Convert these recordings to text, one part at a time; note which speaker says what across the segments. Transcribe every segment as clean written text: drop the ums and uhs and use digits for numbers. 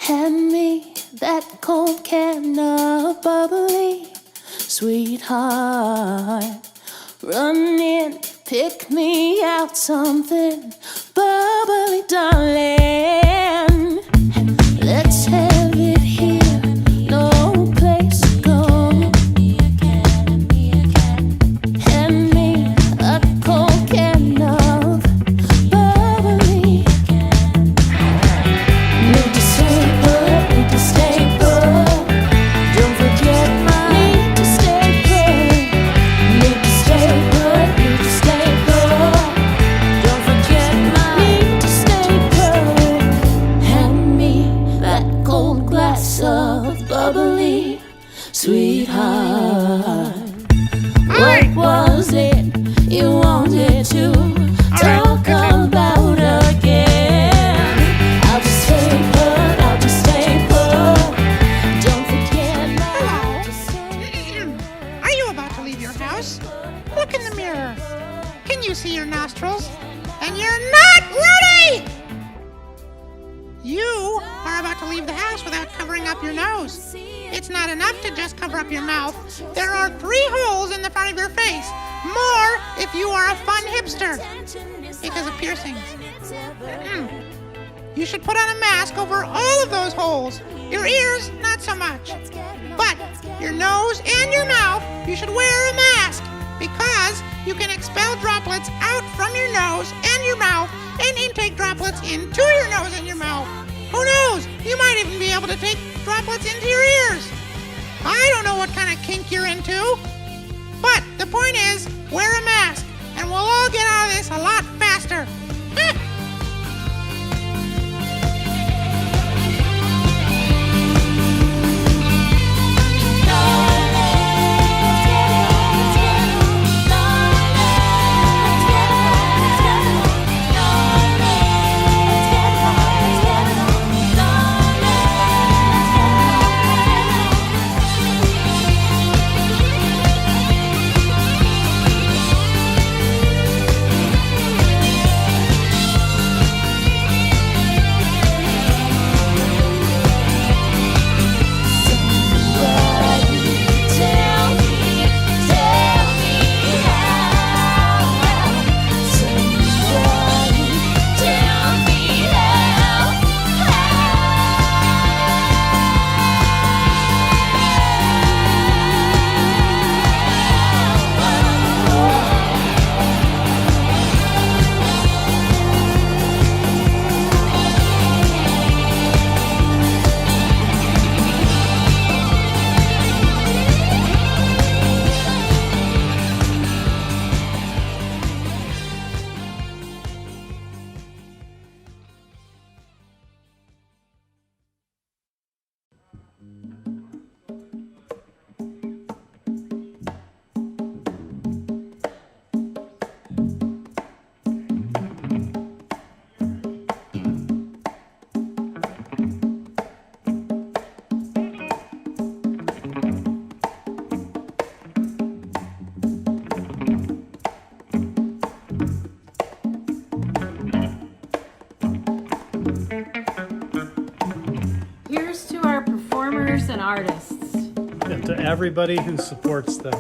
Speaker 1: Hand me that cold can of bubbly, sweetheart. Run in, pick me out something bubbly, darling. Let's have it here, no place to go. Hand me a cold can of bubbly. Need to stay put, need to stay put. Don't forget my need to stay put. Need to stay put, need to stay put. Don't forget my need to stay put. Hand me that cold glass of bubbly, sweetheart. What was it you wanted to talk about again? I'll just stay put, I'll just stay put. Don't forget my
Speaker 2: Are you about to leave your house? Look in the mirror. Can you see your nostrils? And you're not ready! You are about to leave the house without covering up your nose. It's not enough to just cover up your mouth. There are 3 holes in the front of your face. More if you are a fun hipster. Because of piercings. You should put on a mask over all of those holes. Your ears, not so much. But your nose and your mouth, you should wear a mask. Because you can expel droplets out from your nose and your mouth and intake droplets into your nose and your mouth. Who knows? You might even be able to take droplets into your ears. I don't know what kind of kink you're into. But the point is, wear a mask and we'll all get out of this a lot faster.
Speaker 3: Here's to our performers and artists.
Speaker 4: And to everybody who supports them.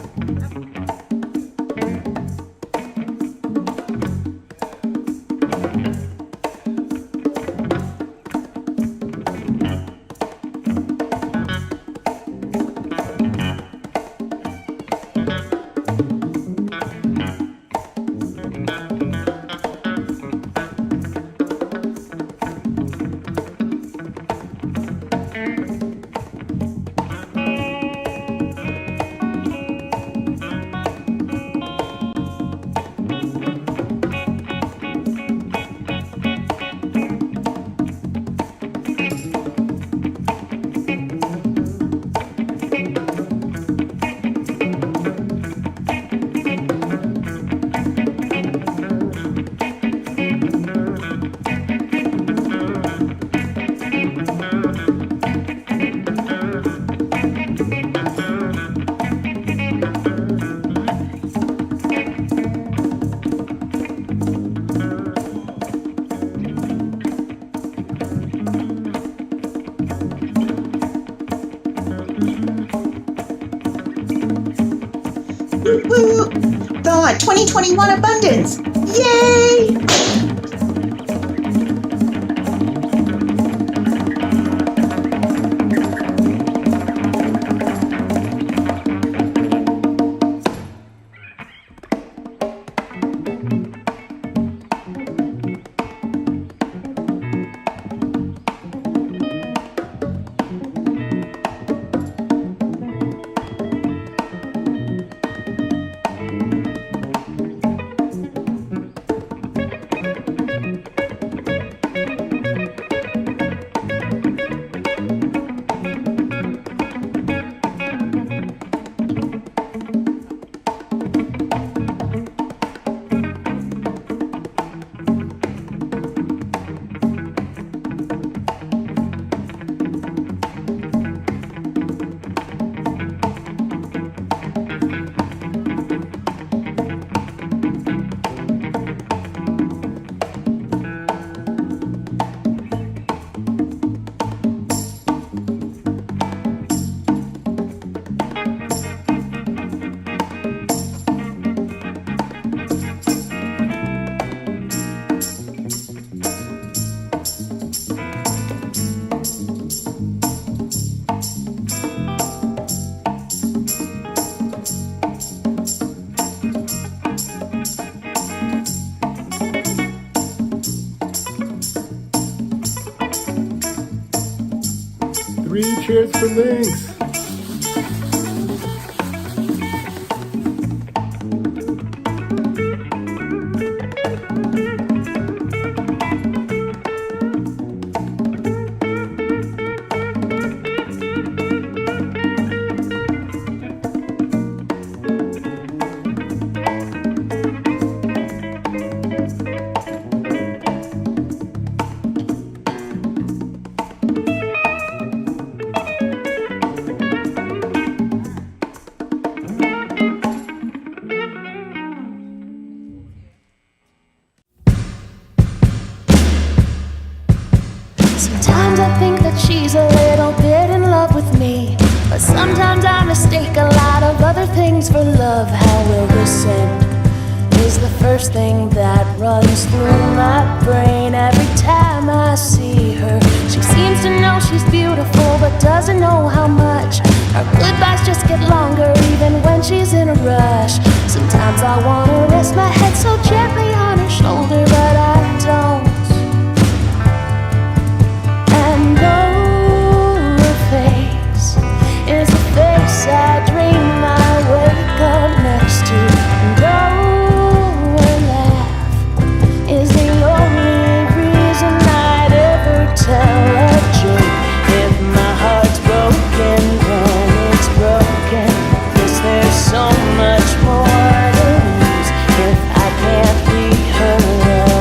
Speaker 5: saw a 2021 abundance. Yay!
Speaker 6: Three cheers for Lynx.
Speaker 1: Sometimes I think that she's a little bit in love with me, but sometimes I mistake a lot of other things for love. How will this end is the first thing that runs through my brain every time I see her. She seems to know she's beautiful, but doesn't know how much. Our goodbyes just get longer even when she's in a rush. Sometimes I wanna rest my head so gently on her shoulder, but I don't. Is the face I dream I wake up next to. And oh, her laugh is the only reason I'd ever tell a joke. If my heart's broken, then it's broken. 'Cause there's so much more to lose if I can't be her love.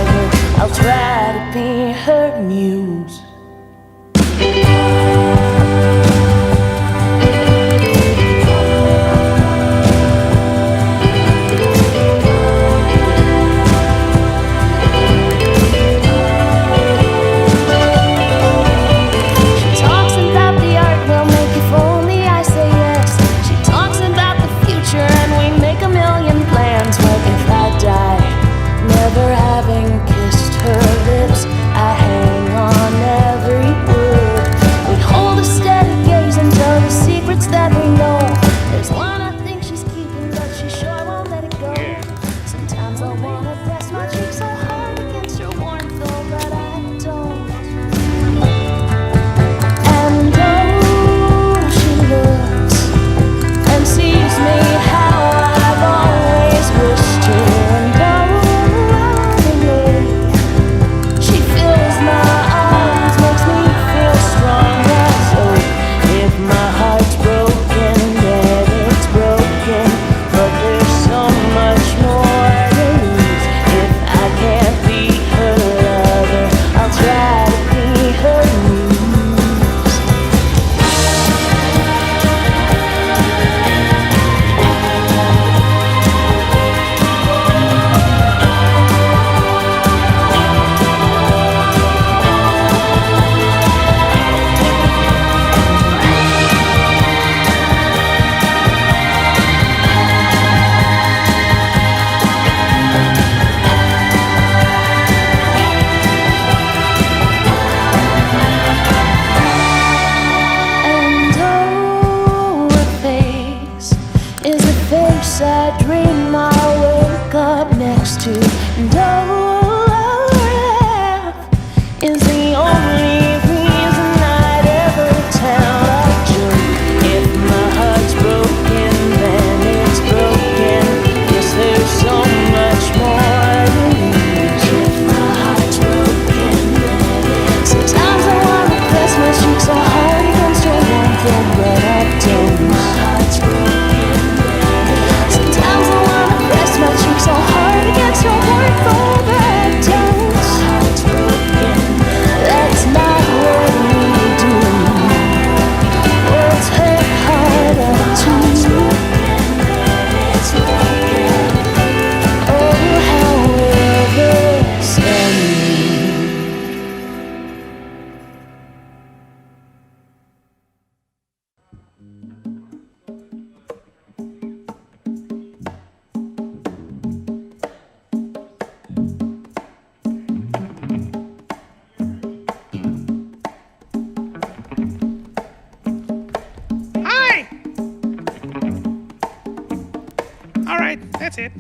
Speaker 2: That's it.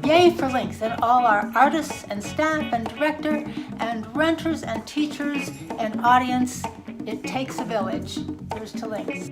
Speaker 7: Yay for Links and all our artists and staff and director and renters and teachers and audience. It takes a village. Here's to Links.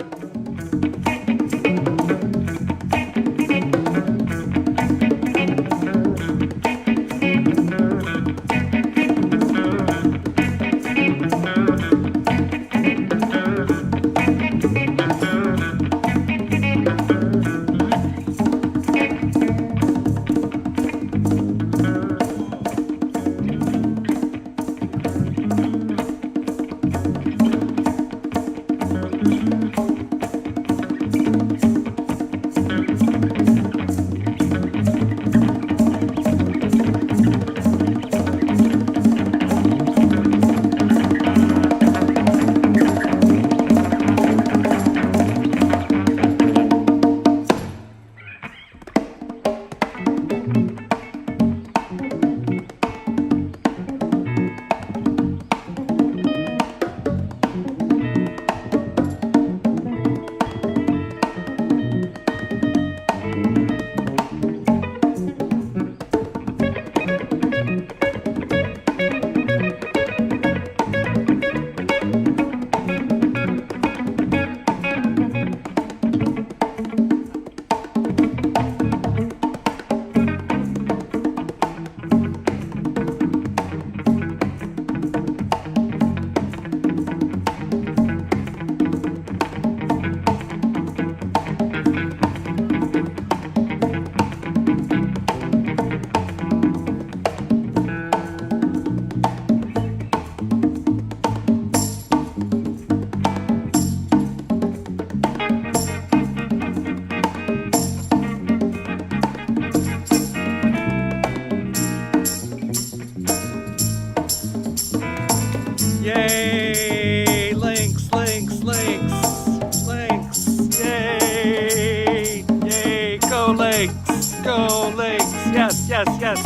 Speaker 8: Yay! Links, links, links, links. Yay! Yay! Go Links! Go Links! Yes, yes, yes.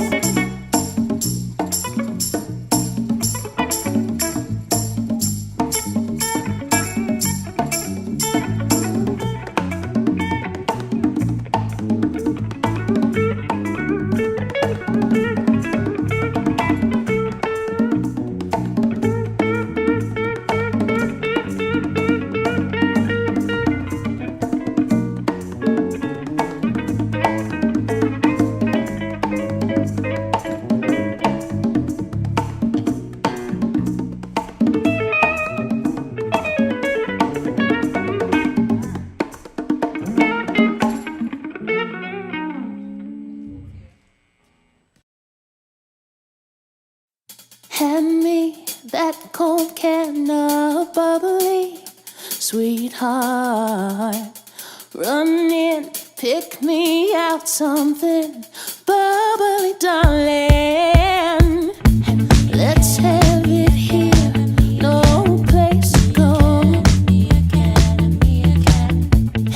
Speaker 1: Hand me that cold can of bubbly, sweetheart. Run in, pick me out something bubbly, darling. Let's have it here, no place to go.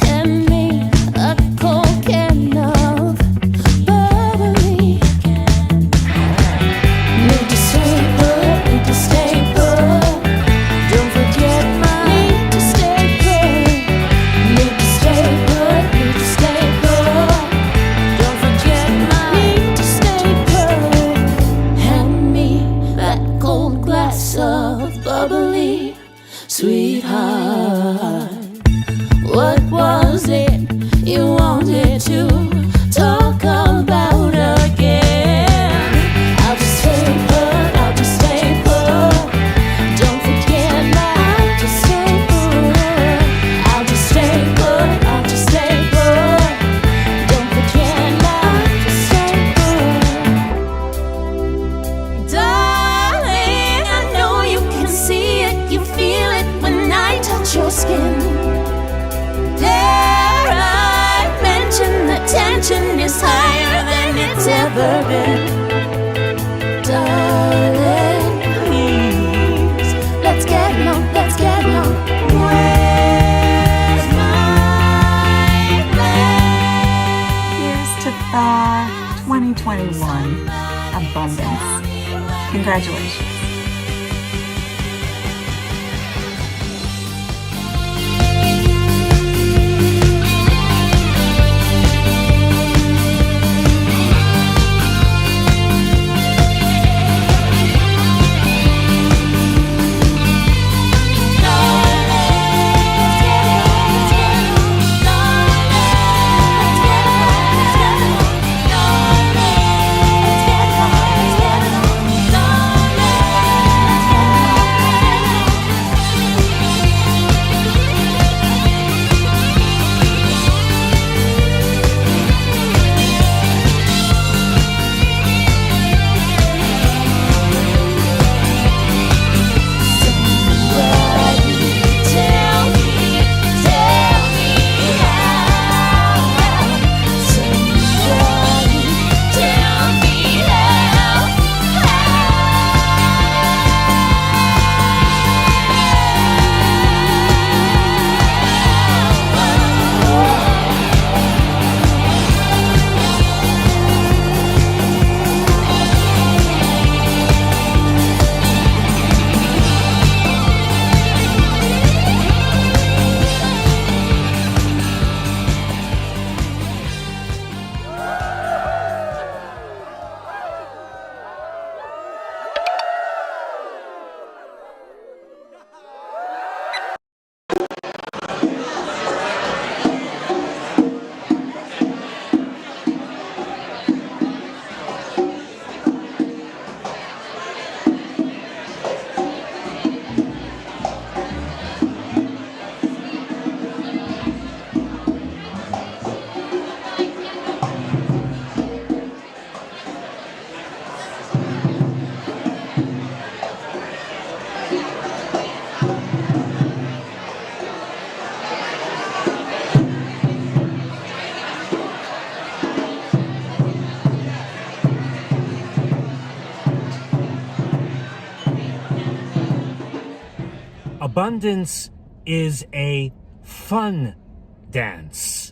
Speaker 1: Hand me a cold can of bubbly. Need to stay put, need to stay put. Don't forget my need to stay put. Need to stay put, need to stay put. Don't forget my need to stay put. Hand me that cold glass of bubbly, sweetheart. What was it you wanted to talk about again? I'll just stay put, I'll just stay put. Don't forget my, I'll just stay put. I'll just stay put, I'll just stay put. attention is higher than it's ever been. Darling, please, let's get low, let's get low. Where's my bed?
Speaker 9: Here's to the 2021 abundance. Congratulations.
Speaker 10: Abundance is a fun dance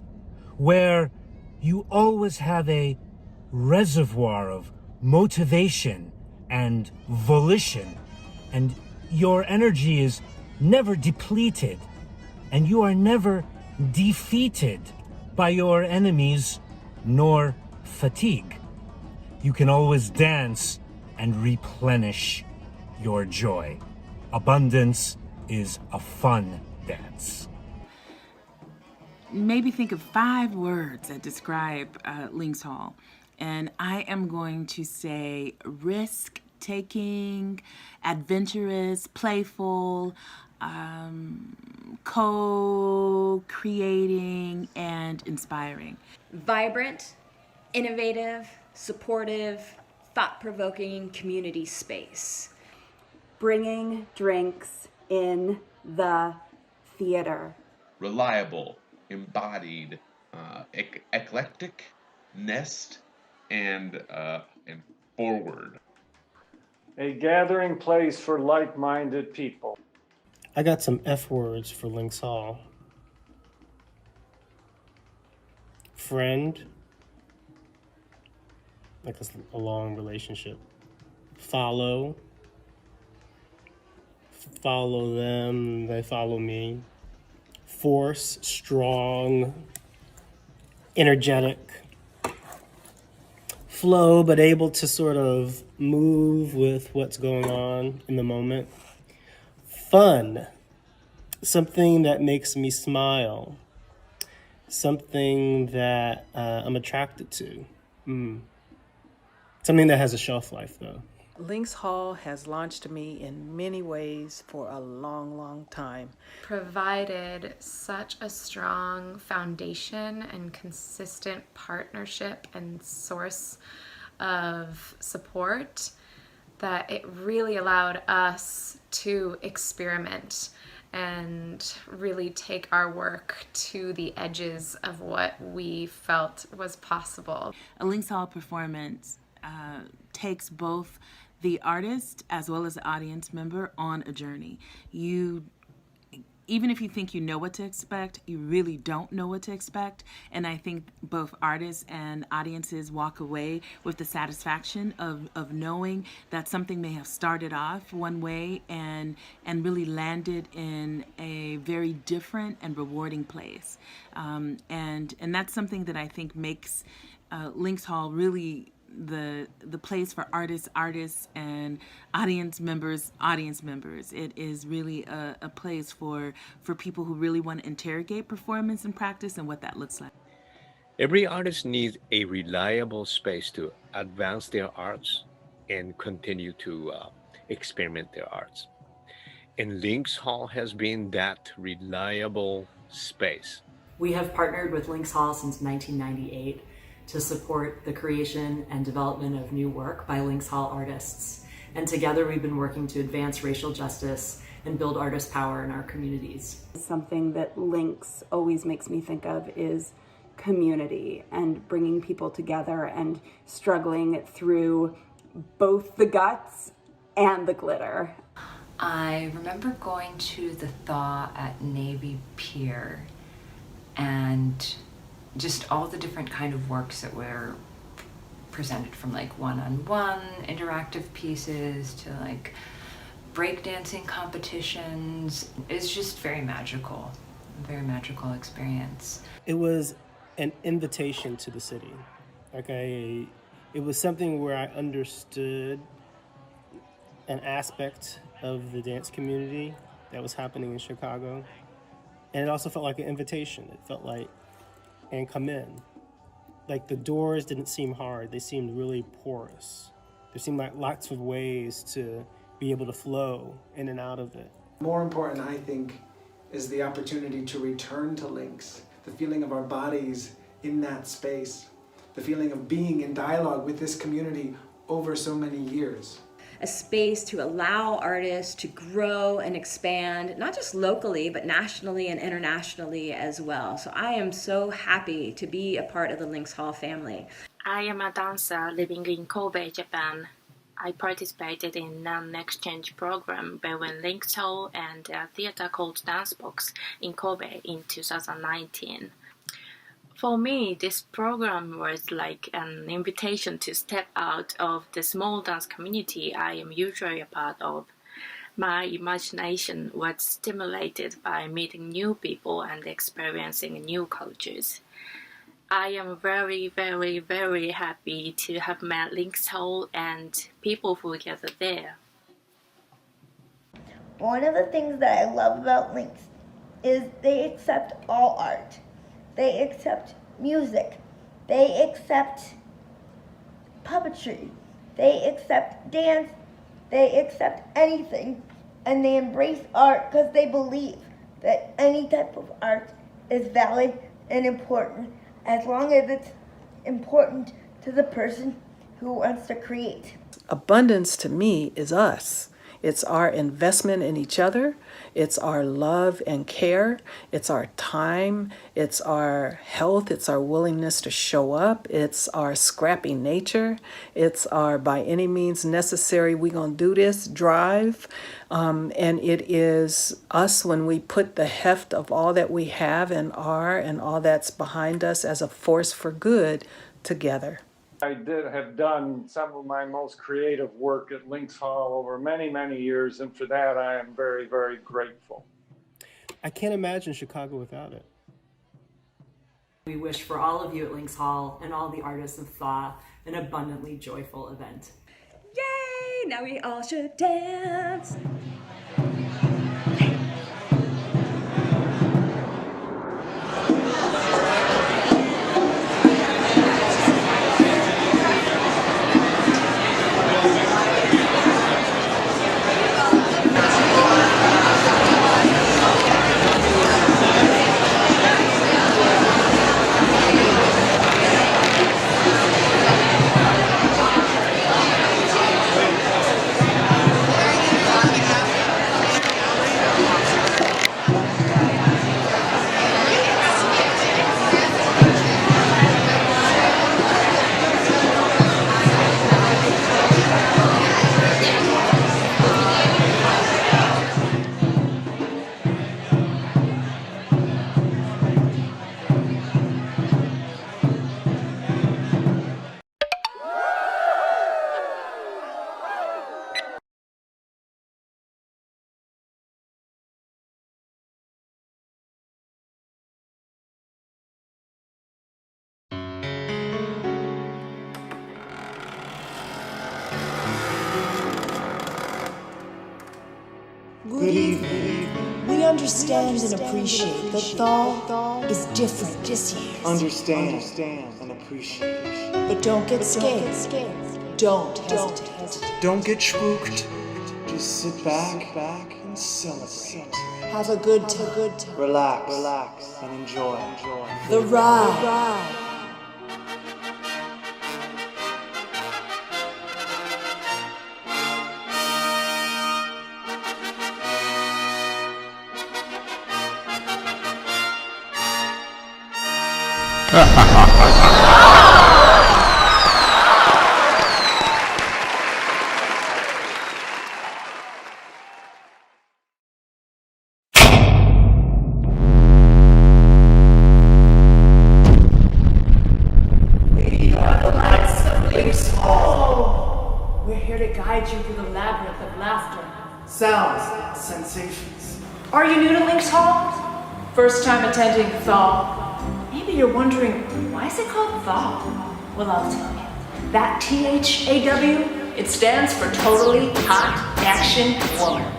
Speaker 10: where you always have a reservoir of motivation and volition, and your energy is never depleted, and you are never defeated by your enemies nor fatigue. You can always dance and replenish your joy. Abundance is a fun dance.
Speaker 11: Maybe think of 5 words that describe Links Hall. And I am going to say risk-taking, adventurous, playful, co-creating, and inspiring.
Speaker 12: Vibrant, innovative, supportive, thought-provoking community space.
Speaker 13: Bringing drinks in the theater.
Speaker 14: Reliable, embodied, eclectic, nest, and forward.
Speaker 4: A gathering place for like-minded people.
Speaker 15: I got some F words for Links Hall. Friend, like a long relationship. Follow them, they follow me. Force, strong, energetic. Flow, but able to sort of move with what's going on in the moment. Fun, something that makes me smile. Something that I'm attracted to. Something that has a shelf life, though.
Speaker 16: Links Hall has launched me in many ways for a long, long time.
Speaker 17: Provided such a strong foundation and consistent partnership and source of support that it really allowed us to experiment and really take our work to the edges of what we felt was possible.
Speaker 11: A Lynx Hall performance takes both the artist as well as the audience member on a journey. Even if you think you know what to expect, you really don't know what to expect. And I think both artists and audiences walk away with the satisfaction of knowing that something may have started off one way and really landed in a very different and rewarding place. And that's something that I think makes Lynx Hall really the place for artists and audience members. It is really a place for people who really want to interrogate performance and practice and what that looks like.
Speaker 18: Every artist needs a reliable space to advance their arts and continue to experiment their arts. And Lynx Hall has been that reliable space.
Speaker 19: We have partnered with Lynx Hall since 1998 to support the creation and development of new work by Lynx Hall artists. And together we've been working to advance racial justice and build artist power in our communities.
Speaker 13: Something that Lynx always makes me think of is community and bringing people together and struggling through both the guts and the glitter.
Speaker 20: I remember going to the Thaw at Navy Pier and just all the different kind of works that were presented, from like one-on-one interactive pieces to like breakdancing competitions. It's just very magical experience.
Speaker 15: It was an invitation to the city. It was something where I understood an aspect of the dance community that was happening in Chicago. And it also felt like an invitation. It felt like, and come in. Like the doors didn't seem hard, they seemed really porous. There seemed like lots of ways to be able to flow in and out of it.
Speaker 21: More important, I think, is the opportunity to return to Lynx, the feeling of our bodies in that space, the feeling of being in dialogue with this community over so many years.
Speaker 12: A space to allow artists to grow and expand, not just locally, but nationally and internationally as well. So I am so happy to be a part of the Lynx Hall family.
Speaker 22: I am a dancer living in Kobe, Japan. I participated in an exchange program between Lynx Hall and a theater called Dance Box in Kobe in 2019. For me, this program was like an invitation to step out of the small dance community I am usually a part of. My imagination was stimulated by meeting new people and experiencing new cultures. I am very, very, very happy to have met Lynx Hall and people who gather there.
Speaker 23: One of the things that I love about Lynx is they accept all art. They accept music. They accept puppetry. They accept dance. They accept anything. And they embrace art because they believe that any type of art is valid and important as long as it's important to the person who wants to create.
Speaker 16: Abundance to me is us. It's our investment in each other. It's our love and care. It's our time. It's our health. It's our willingness to show up. It's our scrappy nature. It's our by any means necessary, we gonna do this drive. And it is us when we put the heft of all that we have and are and all that's behind us as a force for good together.
Speaker 4: I have done some of my most creative work at Lynx Hall over many, many years, and for that I am very, very grateful.
Speaker 15: I can't imagine Chicago without it.
Speaker 19: We wish for all of you at Lynx Hall and all the artists of Thaw an abundantly joyful event.
Speaker 12: Yay! Now we all should dance.
Speaker 3: Good evening. We understand and appreciate that Thaw is different this year.
Speaker 21: Understand and appreciate.
Speaker 3: But don't get scared. Don't hesitate.
Speaker 21: Don't get spooked. Just sit back and celebrate.
Speaker 3: Have a good time.
Speaker 21: Relax and enjoy.
Speaker 3: The ride.
Speaker 5: We're here to guide you through the labyrinth of laughter.
Speaker 21: Sounds, sensations.
Speaker 5: Are you new to Lynx Hall? First time attending Thaw. Maybe you're wondering, why is it called Thaw? Well, I'll tell you. That THAW, it stands for Totally Hot Action Woman.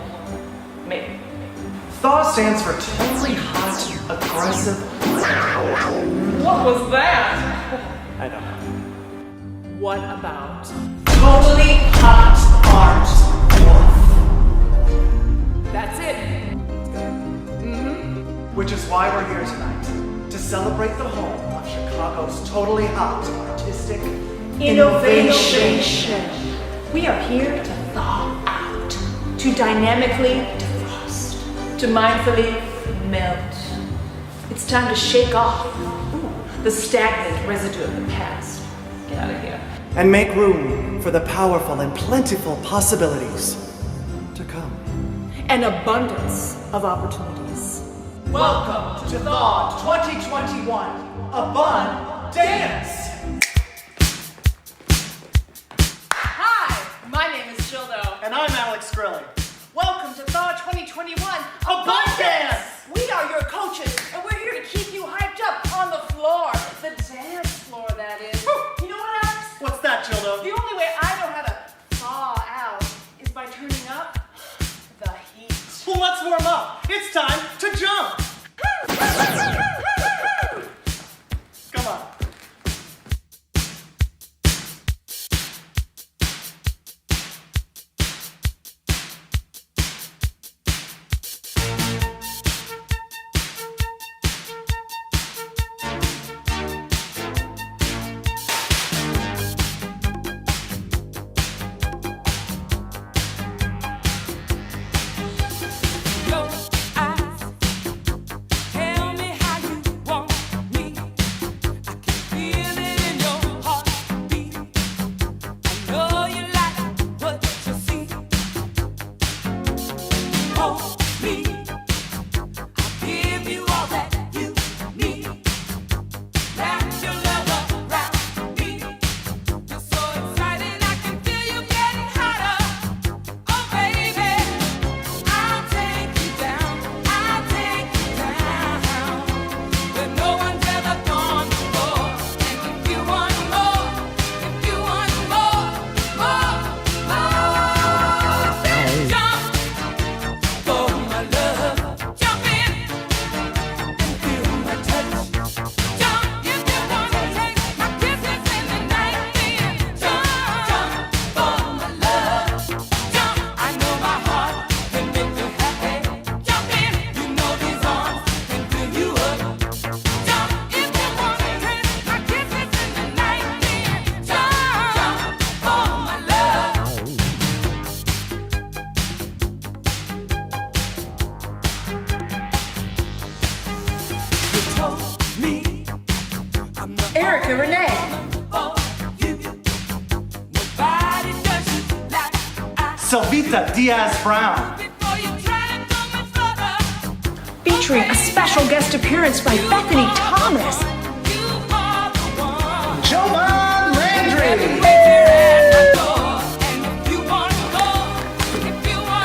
Speaker 5: Maybe.
Speaker 21: Thaw stands for totally hot, aggressive.
Speaker 5: What was that?
Speaker 21: I don't know.
Speaker 5: What about Totally Hot Art Wolf? That's it.
Speaker 21: Which is why we're here tonight. To celebrate the home of Chicago's totally hot, artistic
Speaker 5: Innovation. We are here to thaw out, to dynamically defrost, to mindfully melt. It's time to shake off the stagnant residue of the past. Get out of here.
Speaker 21: and make room for the powerful and plentiful possibilities to come.
Speaker 5: An abundance of opportunities.
Speaker 21: Welcome to Thaw 2021, a Bun Dance!
Speaker 5: Hi, my name is Jildo.
Speaker 21: And I'm Alex Grilling.
Speaker 5: Welcome to Thaw 2021,
Speaker 21: a Bun Dance!
Speaker 5: We are your coaches, and we're here to keep you hyped up on the floor. The dance floor, that is. You know what, Alex?
Speaker 21: What's that, Jildo?
Speaker 5: The only way I know how to thaw out is by turning up the heat.
Speaker 21: Well, let's warm up. It's time to jump. Come on.
Speaker 5: Erica Renee.
Speaker 21: Selvita Diaz-Brown.
Speaker 5: Featuring a special guest appearance by Bethany Thomas.
Speaker 21: Jovan Landry.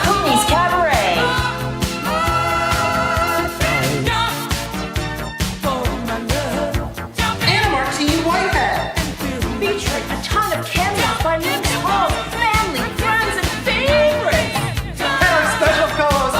Speaker 5: Cooney's Cabaret.
Speaker 21: Anna Martine Whitehead.
Speaker 5: Featuring a ton of cameos by Lynx Hall, family, friends, and favorites.
Speaker 21: And our special co-host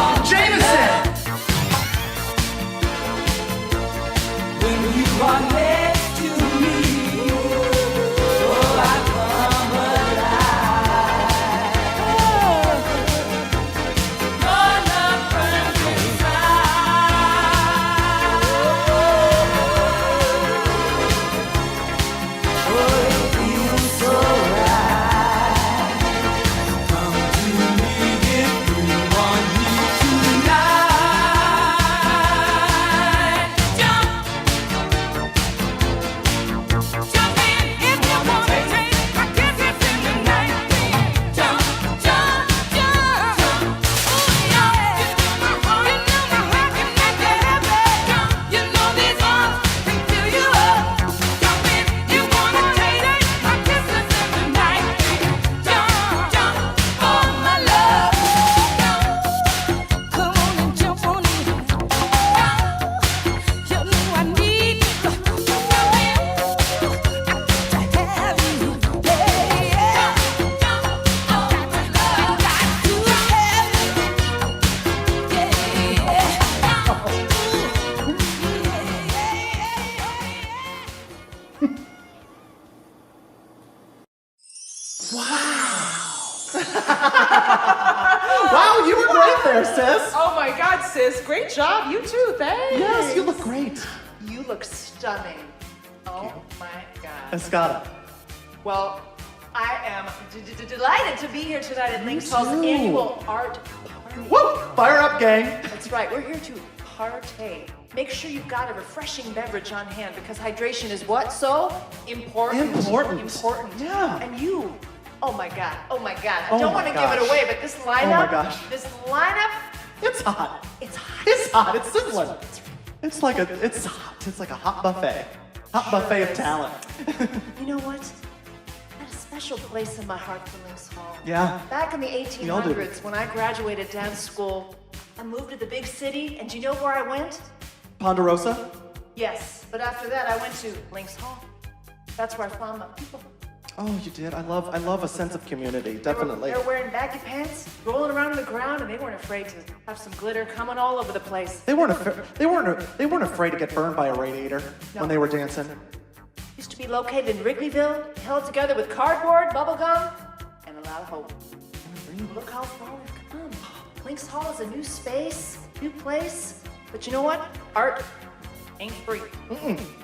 Speaker 5: my God, sis. Great job. You too. Thanks.
Speaker 2: Yes, you look great.
Speaker 5: You look stunning. Oh my God.
Speaker 2: Escada.
Speaker 5: Well, I am delighted to be here tonight at Links Hall's annual art party.
Speaker 2: Woo! Fire up, gang.
Speaker 5: That's right. We're here to partake. Make sure you've got a refreshing beverage on hand because hydration is what? So important. Important.
Speaker 2: Yeah.
Speaker 5: And you, oh my God. I
Speaker 2: Oh
Speaker 5: don't
Speaker 2: my
Speaker 5: want to give it
Speaker 2: gosh.
Speaker 5: away, but this lineup,
Speaker 2: Oh my gosh.
Speaker 5: it's hot.
Speaker 2: It's hot. It's sizzling. It's hot. It's like a hot buffet. Hot buffet of talent.
Speaker 5: You know what? I had a special place in my heart for Links Hall.
Speaker 2: Yeah.
Speaker 5: Back in the
Speaker 2: We all do.
Speaker 5: 1800s, when I graduated dance school, I moved to the big city, and do you know where I went?
Speaker 2: Ponderosa?
Speaker 5: Yes, but after that, I went to Links Hall. That's where I found my people.
Speaker 2: Oh, you did. I love a sense of community. Definitely.
Speaker 5: They were wearing baggy pants, rolling around on the ground, and they weren't afraid to have some glitter coming all over the place.
Speaker 2: They weren't afraid to get burned by a radiator when they were dancing.
Speaker 5: Used to be located in Wrigleyville, held together with cardboard, bubble gum, and a lot of hope. Look how far we've come. Links Hall is a new space, new place. But you know what? Art ain't free.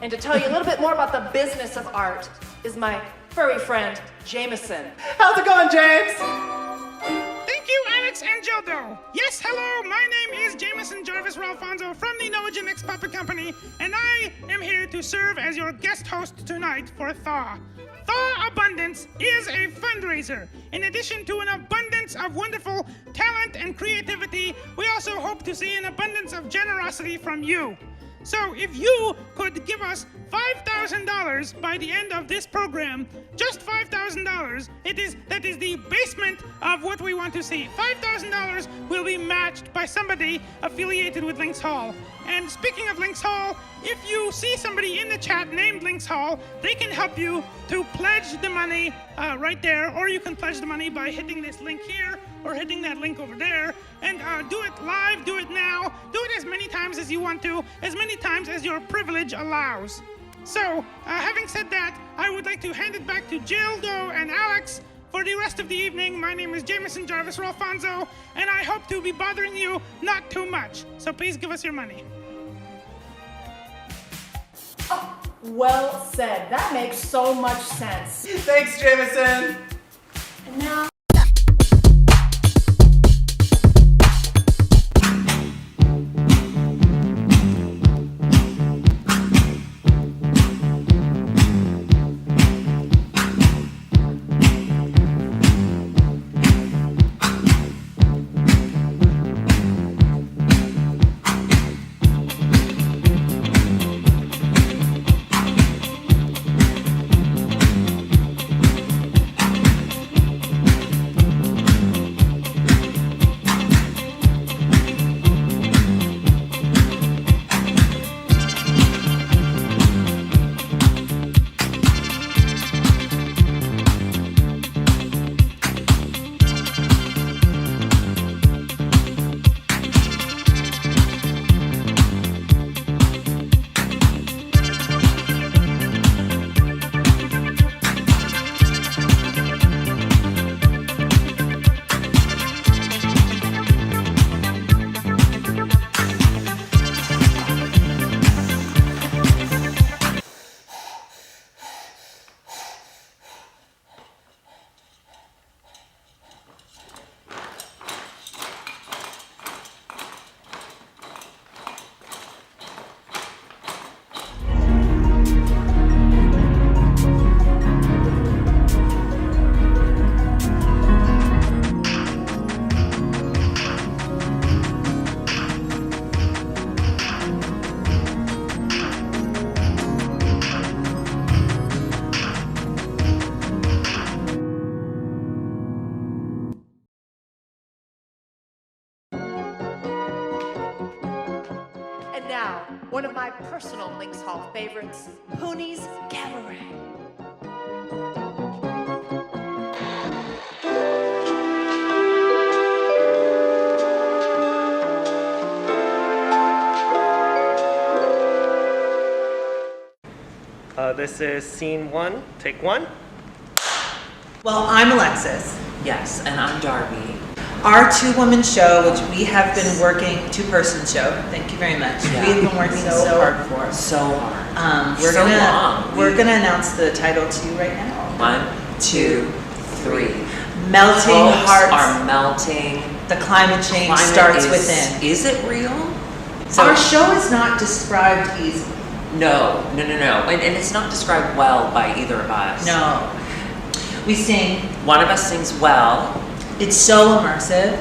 Speaker 5: And to tell you a little bit more about the business of art is my furry friend, Jameson.
Speaker 2: How's it going, James?
Speaker 6: Thank you, Alex and Gildo. Yes, hello, my name is Jameson Jarvis Ralfonso from the Novagenix Puppet Company, and I am here to serve as your guest host tonight for Thaw. Thaw Abundance is a fundraiser. In addition to an abundance of wonderful talent and creativity, we also hope to see an abundance of generosity from you. So if you could give us $5,000 by the end of this program, just $5,000, that is the basement of what we want to see. $5,000 will be matched by somebody affiliated with Links Hall. And speaking of Links Hall, if you see somebody in the chat named Links Hall, they can help you to pledge the money right there, or you can pledge the money by hitting this link here or hitting that link over there, and do it live, do it now, do it as many times as you want to, as many times as your privilege allows. So, having said that, I would like to hand it back to Gildo and Alex for the rest of the evening. My name is Jameson Jarvis Ralfonso, and I hope to be bothering you not too much. So please give us your money.
Speaker 5: Well said. That makes so much sense.
Speaker 2: Thanks, Jameson.
Speaker 5: And now. Now, one of my personal Links Hall favorites, Hooney's Cabaret.
Speaker 7: This is scene 1, take 1.
Speaker 24: Well, I'm Alexis. Yes, and I'm Darby.
Speaker 1: our two-woman show, which we have been working, two-person show, thank you very much.
Speaker 8: Yeah.
Speaker 1: We have been working so hard for.
Speaker 8: So hard.
Speaker 1: We're
Speaker 8: So
Speaker 1: gonna
Speaker 8: long.
Speaker 1: we're gonna announce the title to you right now.
Speaker 8: 1, 2, 3.
Speaker 1: Melting
Speaker 8: Hopes
Speaker 1: hearts
Speaker 8: are melting.
Speaker 1: The climate change
Speaker 8: Climate
Speaker 1: starts
Speaker 8: is-
Speaker 1: within.
Speaker 8: Is it real?
Speaker 1: Our show is not described easily.
Speaker 8: No. And it's not described well by either of us.
Speaker 1: No. We sing.
Speaker 8: One of us sings well.
Speaker 1: It's so immersive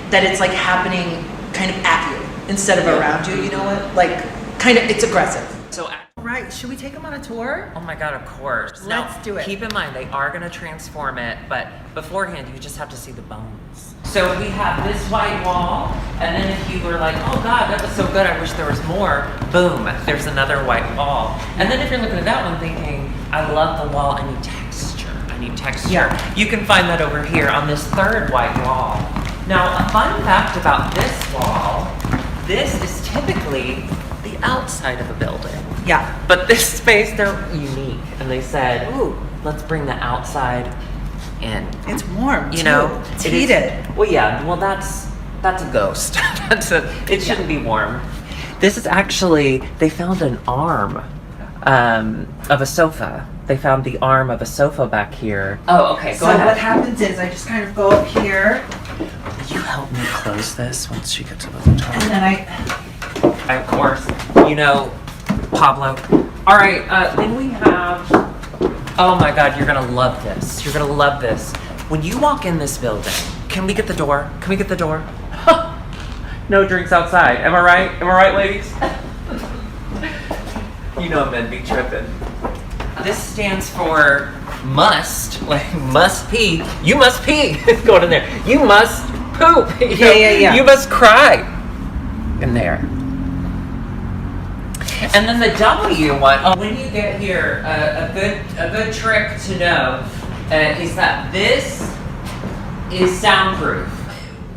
Speaker 1: that it's like happening kind of at you instead of around you, you know what? Like, kind of, it's aggressive.
Speaker 8: So,
Speaker 1: right, should we take them on a tour?
Speaker 8: Oh my God, of course. Now,
Speaker 1: Let's do it.
Speaker 8: Keep in mind, they are going to transform it, but beforehand, you just have to see the bones. So we have this white wall, and then if you were like, oh God, that was so good, I wish there was more, boom, there's another white wall. And then if you're looking at that one thinking, I love the wall, I need texture.
Speaker 1: Yeah.
Speaker 8: You can find that over here on this third white wall. Now, a fun fact about this wall, this is typically the outside of a building.
Speaker 1: Yeah.
Speaker 8: But this space, they're unique. And they said, ooh, let's bring the outside in.
Speaker 1: It's warm,
Speaker 8: You know,
Speaker 1: too. It's
Speaker 8: it is-
Speaker 1: heated.
Speaker 8: Well, yeah, well, that's a ghost. It shouldn't be warm. This is actually, they found an arm of a sofa. They found the arm of a sofa back here. Oh, okay, go
Speaker 1: So
Speaker 8: ahead.
Speaker 1: what happens is I just kind of go up here,
Speaker 8: Will you help me close this once she gets over the top?
Speaker 1: and then
Speaker 8: Of course, you know, Pablo. All right, then we have, oh my God, you're gonna love this. You're gonna love this. When you walk in this building, can we get the door? Can we get the door? No drinks outside. Am I right? Am I right, ladies? You know men be tripping. This stands for must, like must pee. You must pee. Going in there. You must poop. You know,
Speaker 1: Yeah.
Speaker 8: You must cry. In there. And then the W one. When you get here, a good trick to know is that this is soundproof.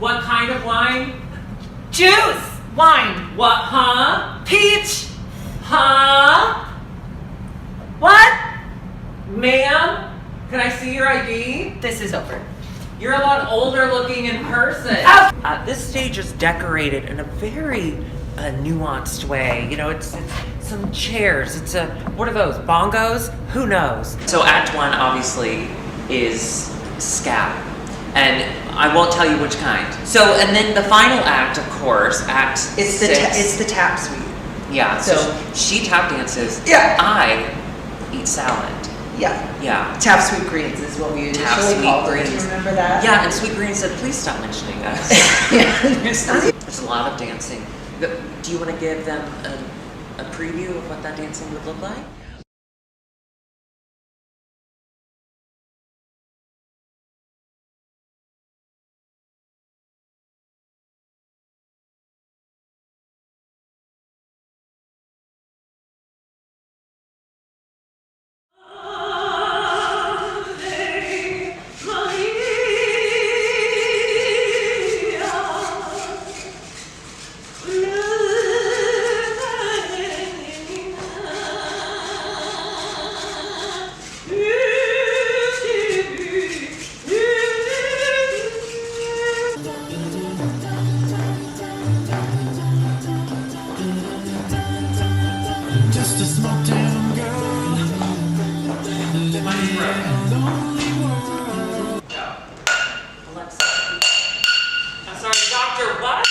Speaker 8: What kind of wine? Juice. Wine. What? Huh? Peach. Huh? What? Ma'am? Can I see your ID?
Speaker 1: this is over.
Speaker 8: You're a lot older looking in person. This stage is decorated in a very nuanced way. You know, it's some chairs. It's what are those? Bongos? Who knows? So Act 1 obviously is scat. And I won't tell you which kind. So, and then the final act, of course, Act 6.
Speaker 1: It's the tap suite.
Speaker 8: Yeah, so
Speaker 1: So-
Speaker 8: she tap dances.
Speaker 1: Yeah.
Speaker 8: I eat salad.
Speaker 1: Yeah.
Speaker 8: Yeah.
Speaker 1: Tap sweet greens is what we
Speaker 8: Tap
Speaker 1: initially
Speaker 8: Sweet
Speaker 1: called it.
Speaker 8: Greens.
Speaker 1: Do you remember that?
Speaker 8: Yeah, and Sweet Green said, please stop mentioning us. There's a lot of dancing. Do you want to give them a preview of what that dancing would look like?
Speaker 9: Just a small town girl living in a lonely world.
Speaker 8: Alexa. I'm sorry, Doctor, what?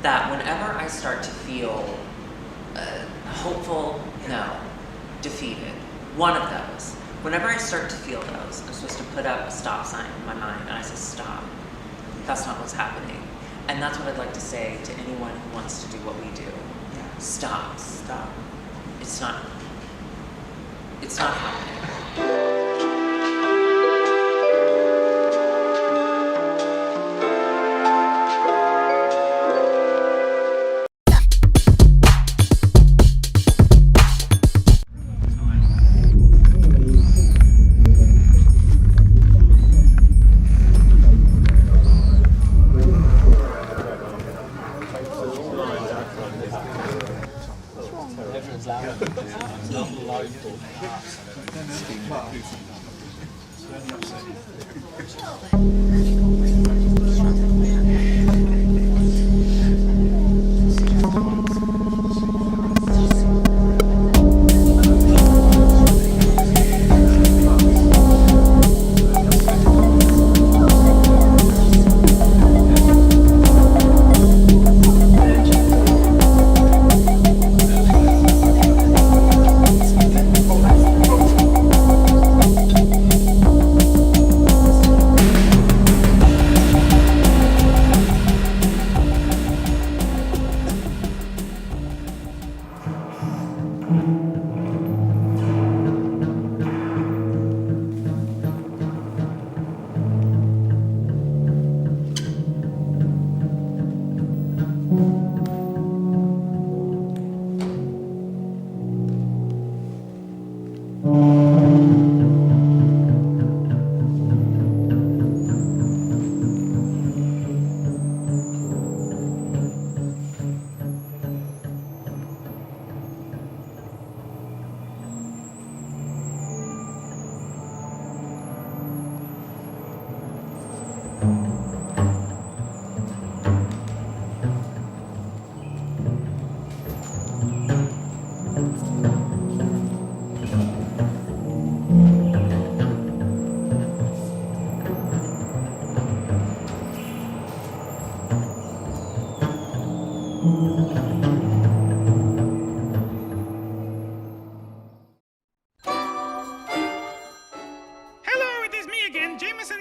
Speaker 8: that whenever I start to feel hopeful, no, defeated, one of those, whenever I start to feel those, I'm supposed to put up a stop sign in my mind and I say, stop. That's not what's happening. And that's what I'd like to say to anyone who wants to do what we do. Stop. Stop. It's not happening.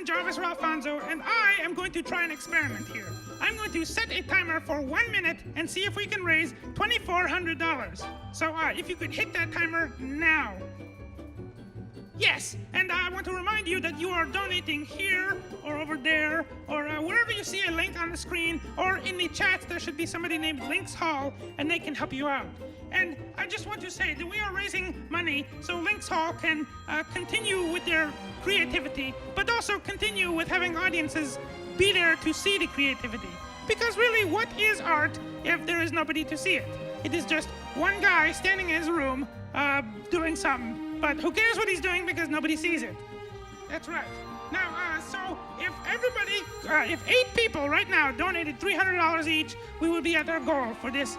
Speaker 6: Jarvis Ralfonso, and I am going to try an experiment here. I'm going to set a timer for 1 minute and see if we can raise $2,400. So if you could hit that timer now. Yes, and I want to remind you that you are donating here or over there or wherever you see a link on the screen, or in the chat there should be somebody named Links Hall and they can help you out. And I just want to say that we are raising money so Links Hall can continue with their creativity, but also continue with having audiences be there to see the creativity. Because really, what is art if there is nobody to see it? It is just one guy standing in his room doing something. But who cares what he's doing because nobody sees it? That's right. Now, so if everybody, if 8 people right now donated $300 each, we will be at our goal for this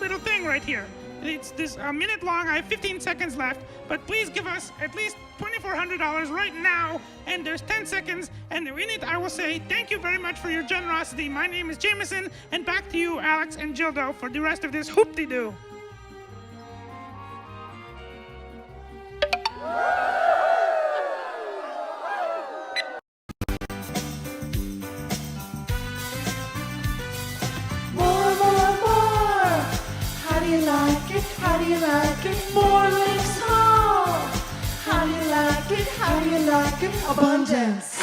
Speaker 6: little thing right here. It's this minute long. I have 15 seconds left, but please give us at least $2,400 right now. And there's 10 seconds, and in it I will say thank you very much for your generosity. My name is Jameson, and back to you, Alex and Gildo, for the rest of this hoop-de-doo.
Speaker 9: How do you like it? More Links Hall! How do you like it? How do you like it? Abundance!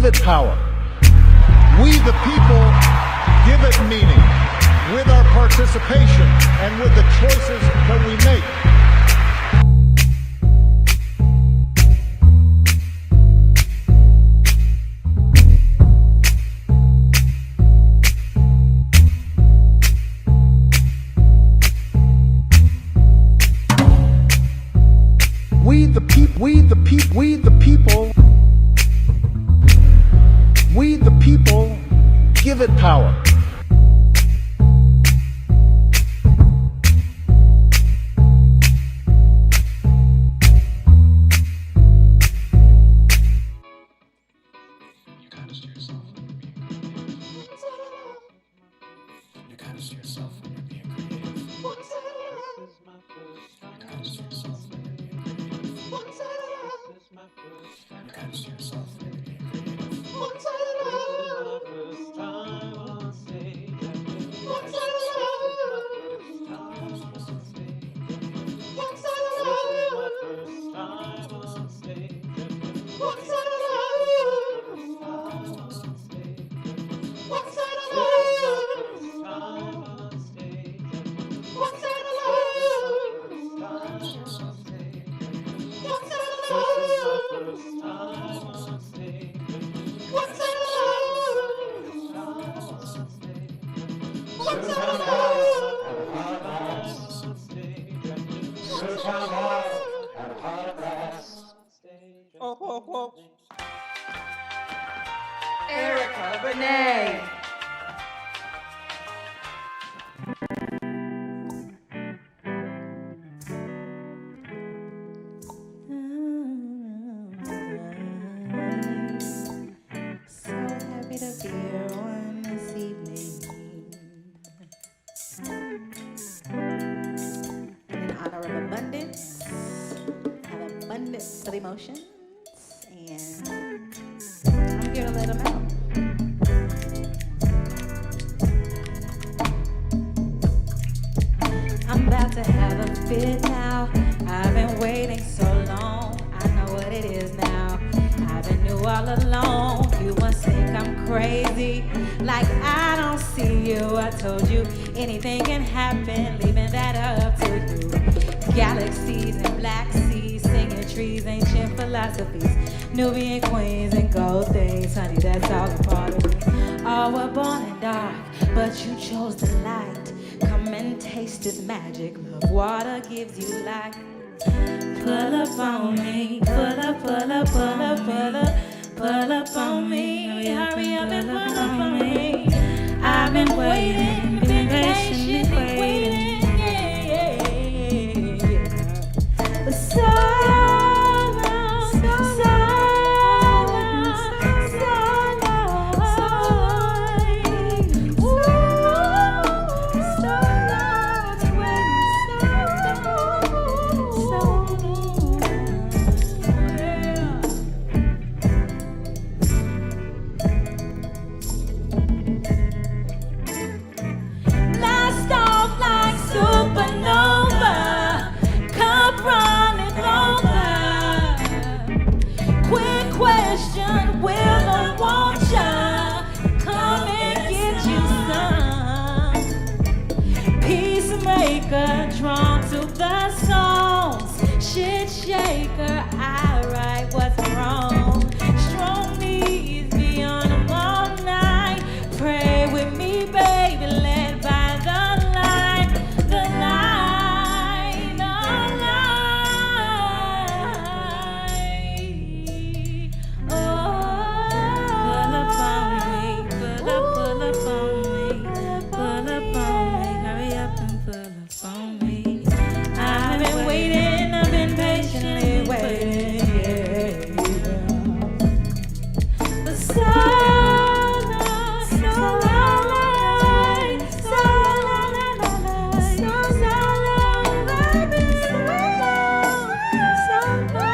Speaker 10: give it power. We, the people, give it meaning with our participation and with the choices that we make. We the people give it power.
Speaker 1: Erica Benet.
Speaker 14: So happy to be here on this evening. In honor of abundance, have abundance of emotions, and I'm here to let them out. I'm about to have a fit now. I've been waiting so long. I know what it is now. I've been new all along. You must think I'm crazy, like I don't see you. I told you anything can happen, leaving that up to you. Galaxies and black seas, singing trees, ancient philosophies, Nubian queens and gold things, honey, that's all a part of me. Oh, we're born in dark, but you chose the light. Come and taste this magic. Love water gives you life. Pull up on me, pull up, pull up, pull up, pull up, pull up on me. Hurry up and pull up on me. I've been waiting, been patiently waiting, yeah. So long, so long, so long, so long. Ooh, so long, waiting so long, blast off like supernova, come running over. Quick question, will I want ya? Come and get you some. Peacemaker, drawn to the songs. Shit shaker, I write what's wrong. Strong knees beyond them all night. Pray with me, baby, led by the light, the light, the light. Pull up on me, pull up on me, pull up on me, hurry up and pull up on me. I've been waiting, I've been patiently waiting, yeah. But so long, so long, so long, so long, I've been so long, so long,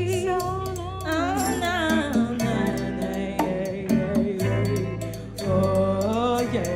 Speaker 14: so long. Oh, no, no, yeah. Oh, yeah.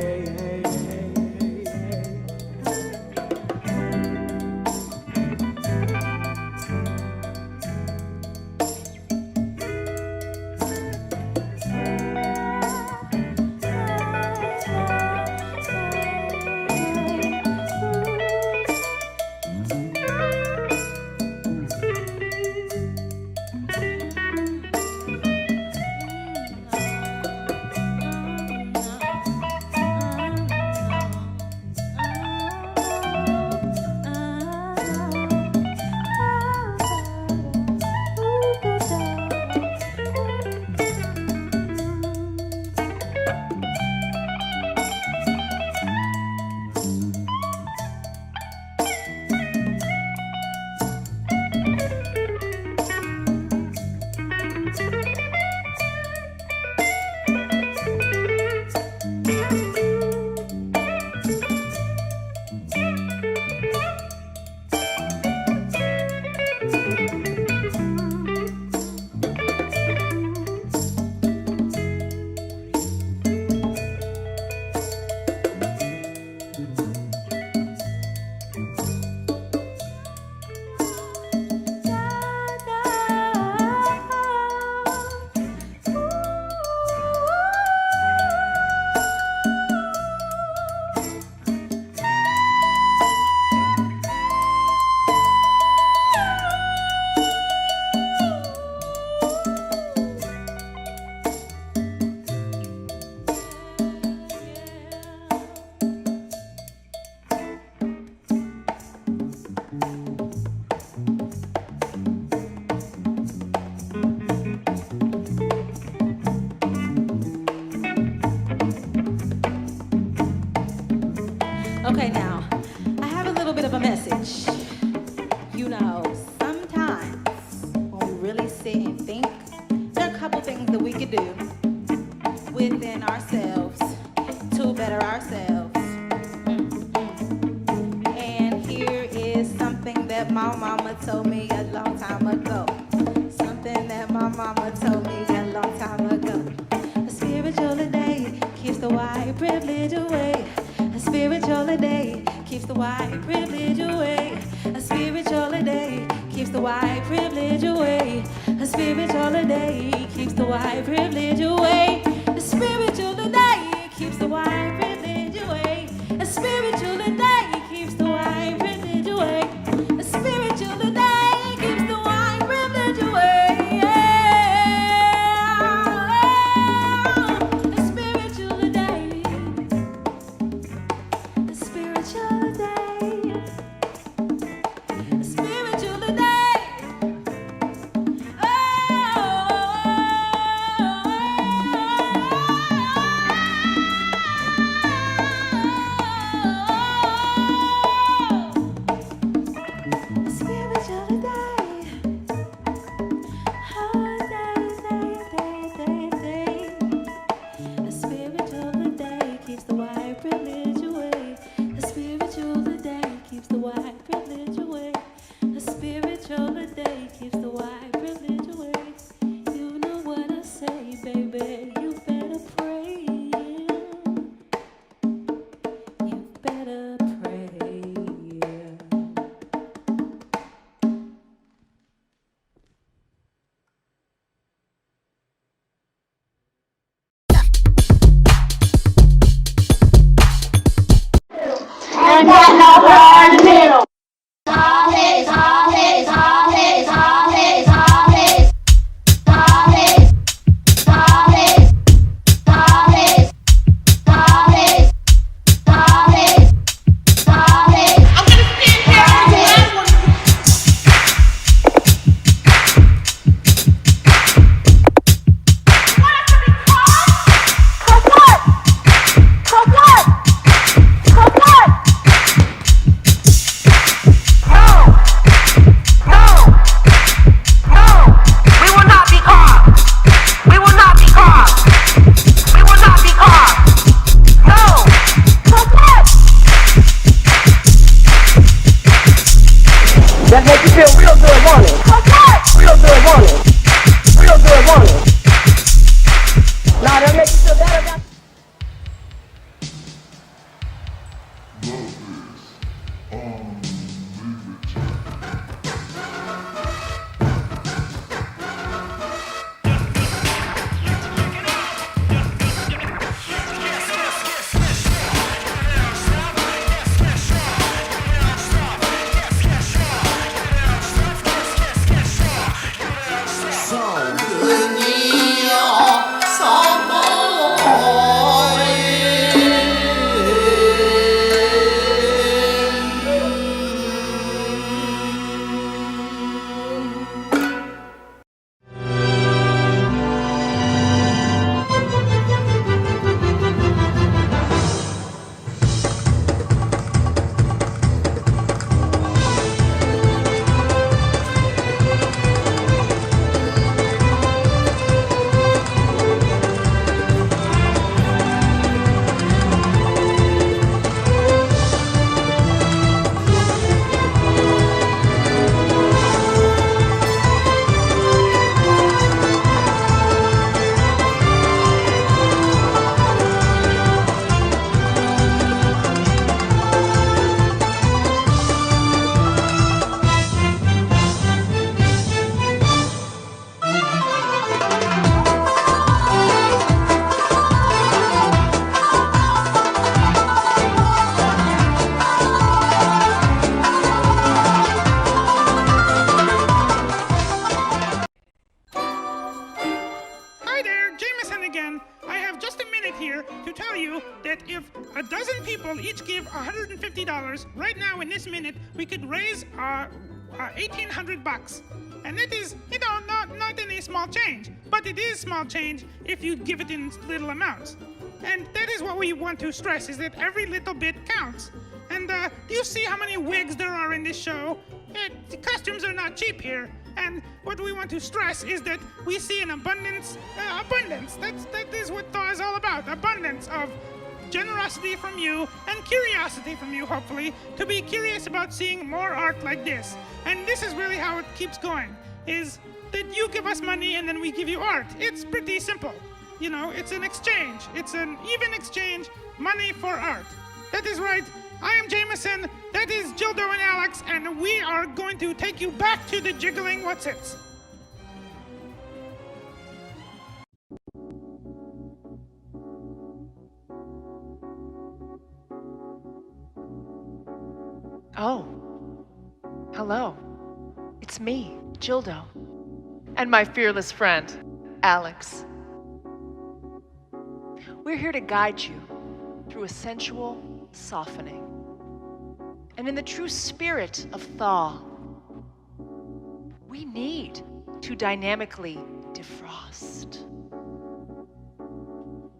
Speaker 14: sit and think, there are a couple things that we could do within ourselves to better ourselves. And here is something that my mama told me a long time ago. Something that my mama told me a long time ago. A spiritual day keeps the white privilege away. A spiritual day keeps the white privilege away. A spiritual day keeps the white privilege away. A spiritual day keeps the white privilege away. A spiritual day keeps the white privilege away. A spiritual day keeps the white privilege away. A spiritual day keeps the white privilege away. A spiritual day. A spiritual day. A spiritual day.
Speaker 9: And that number in the middle. Soft hits, soft hits, soft hits, soft hits, soft hits, soft hits, soft hits, soft hits, soft hits, soft hits, soft hits. I'm gonna spin here on the last one. Cause what? Cause what? Cause what?
Speaker 11: That makes you feel real good, won't it? Real good, won't it? Real good, won't it? Nah, that makes you feel better.
Speaker 6: Each give $150. Right now, in this minute, we could raise $1,800, and it is, not any small change, but it is small change if you give it in little amounts. And that is what we want to stress: is that every little bit counts. And do you see how many wigs there are in this show? the costumes are not cheap here. And what we want to stress is that we see an abundance. That is what Thaw is all about. Abundance of generosity from you and curiosity from you, hopefully, to be curious about seeing more art like this. And this is really how it keeps going, is that you give us money and then we give you art. It's pretty simple. You know, it's an exchange. It's an even exchange, money for art. That is right. I am Jameson, that is Gildo and Alex, and we are going to take you back to the jiggling what's-its.
Speaker 13: Oh, hello. It's me, Gildo, and my fearless friend, Alex. We're here to guide you through a sensual softening. And in the true spirit of Thaw, we need to dynamically defrost.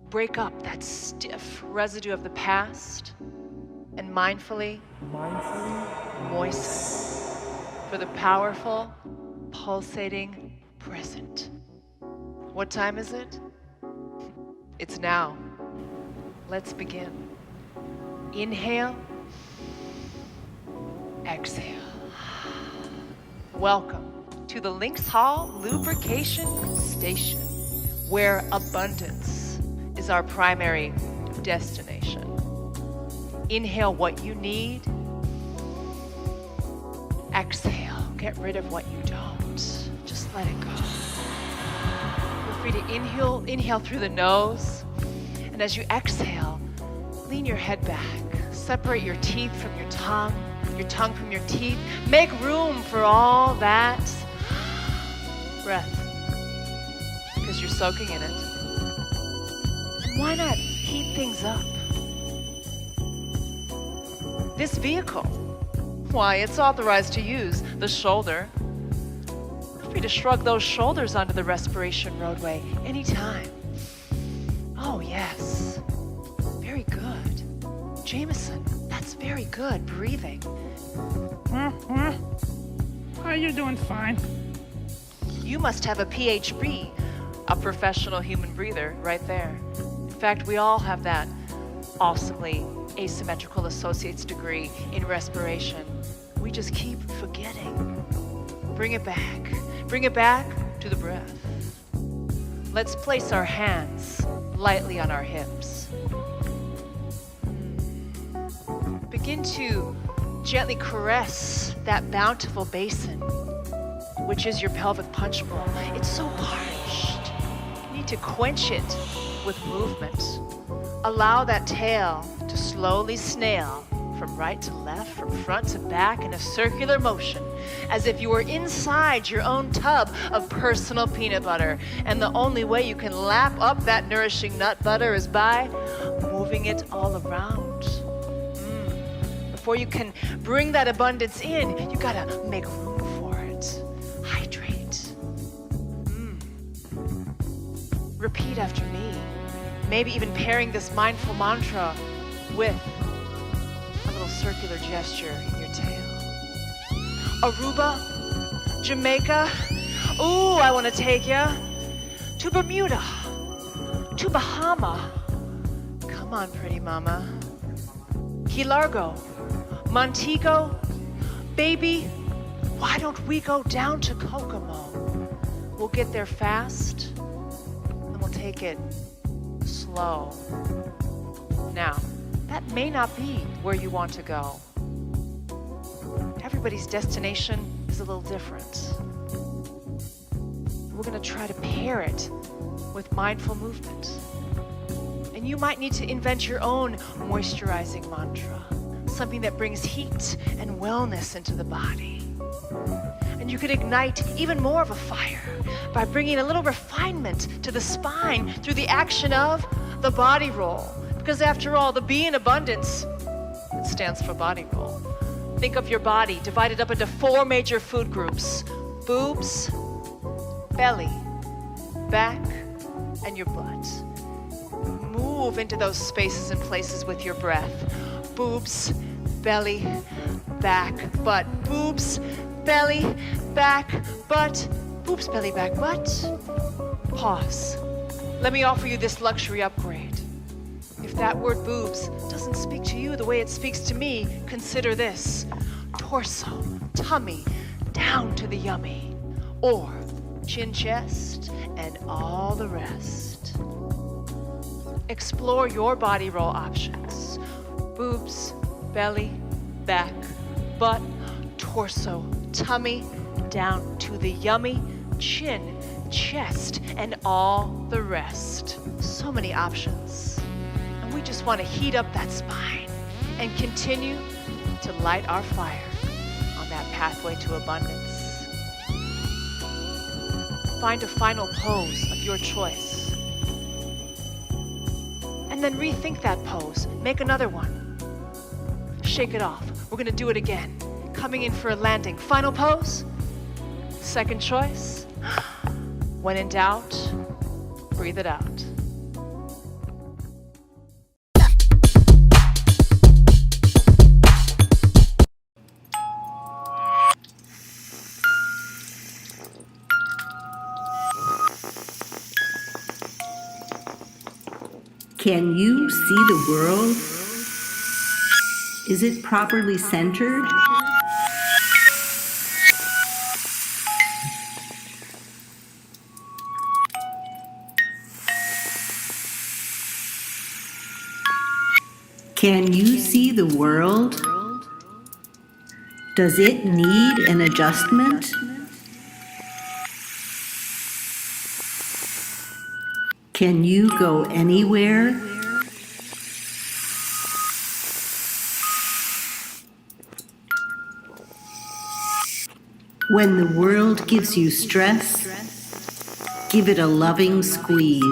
Speaker 13: Break up that stiff residue of the past and mindfully moisten for the powerful, pulsating present. What time is it? It's now. Let's begin. Inhale, exhale. Welcome to the Lynx Hall Lubrication Station, where abundance is our primary destination. Inhale what you need. Exhale, get rid of what you don't. Just let it go. Feel free to inhale through the nose. And as you exhale, lean your head back. Separate your teeth from your tongue from your teeth. Make room for all that breath, because you're soaking in it. And why not heat things up? This vehicle, why, it's authorized to use the shoulder. Feel free to shrug those shoulders onto the respiration roadway anytime. Oh, yes. Very good. Jameson, that's very good breathing.
Speaker 6: You're doing fine.
Speaker 13: You must have a PhD, a professional human breather, right there. In fact, we all have that awesomely asymmetrical associate's degree in respiration. We just keep forgetting. Bring it back. Bring it back to the breath. Let's place our hands lightly on our hips. Begin to gently caress that bountiful basin, which is your pelvic punch bowl. It's so parched. You need to quench it with movement. Allow that tail to slowly snail from right to left, from front to back in a circular motion, as if you were inside your own tub of personal peanut butter. And the only way you can lap up that nourishing nut butter is by moving it all around. Before you can bring that abundance in, you gotta make room for it. Hydrate. Repeat after me. Maybe even pairing this mindful mantra with a little circular gesture in your tail. Aruba, Jamaica. Ooh, I wanna take ya to Bermuda, to Bahama. Come on, pretty mama. Key Largo, Montego, baby, why don't we go down to Kokomo? We'll get there fast, and we'll take it slow. Now, that may not be where you want to go. Everybody's destination is a little different. We're gonna try to pair it with mindful movement. And you might need to invent your own moisturizing mantra. Something that brings heat and wellness into the body. And you could ignite even more of a fire by bringing a little refinement to the spine through the action of the body roll. Because after all, the B in abundance, it stands for body roll. Think of your body divided up into 4 major food groups: boobs, belly, back, and your butt. Move into those spaces and places with your breath. Boobs, belly, back, butt, boobs, belly, back, butt, boobs, belly, back, butt. Pause. Let me offer you this luxury upgrade. If that word boobs doesn't speak to you the way it speaks to me, consider this: torso, tummy, down to the yummy, or chin, chest, and all the rest. Explore your body roll options: boobs, belly, back, butt, torso, tummy, down to the yummy, chin, chest, and all the rest. So many options. And we just want to heat up that spine and continue to light our fire on that pathway to abundance. Find a final pose of your choice. And then rethink that pose. Make another one. Shake it off. We're going to do it again. Coming in for a landing. Final pose. Second choice. When in doubt, breathe it out.
Speaker 17: Can you see the world? Is it properly centered? Can you see the world? Does it need an adjustment? Can you go anywhere? When the world gives you stress, give it a loving squeeze.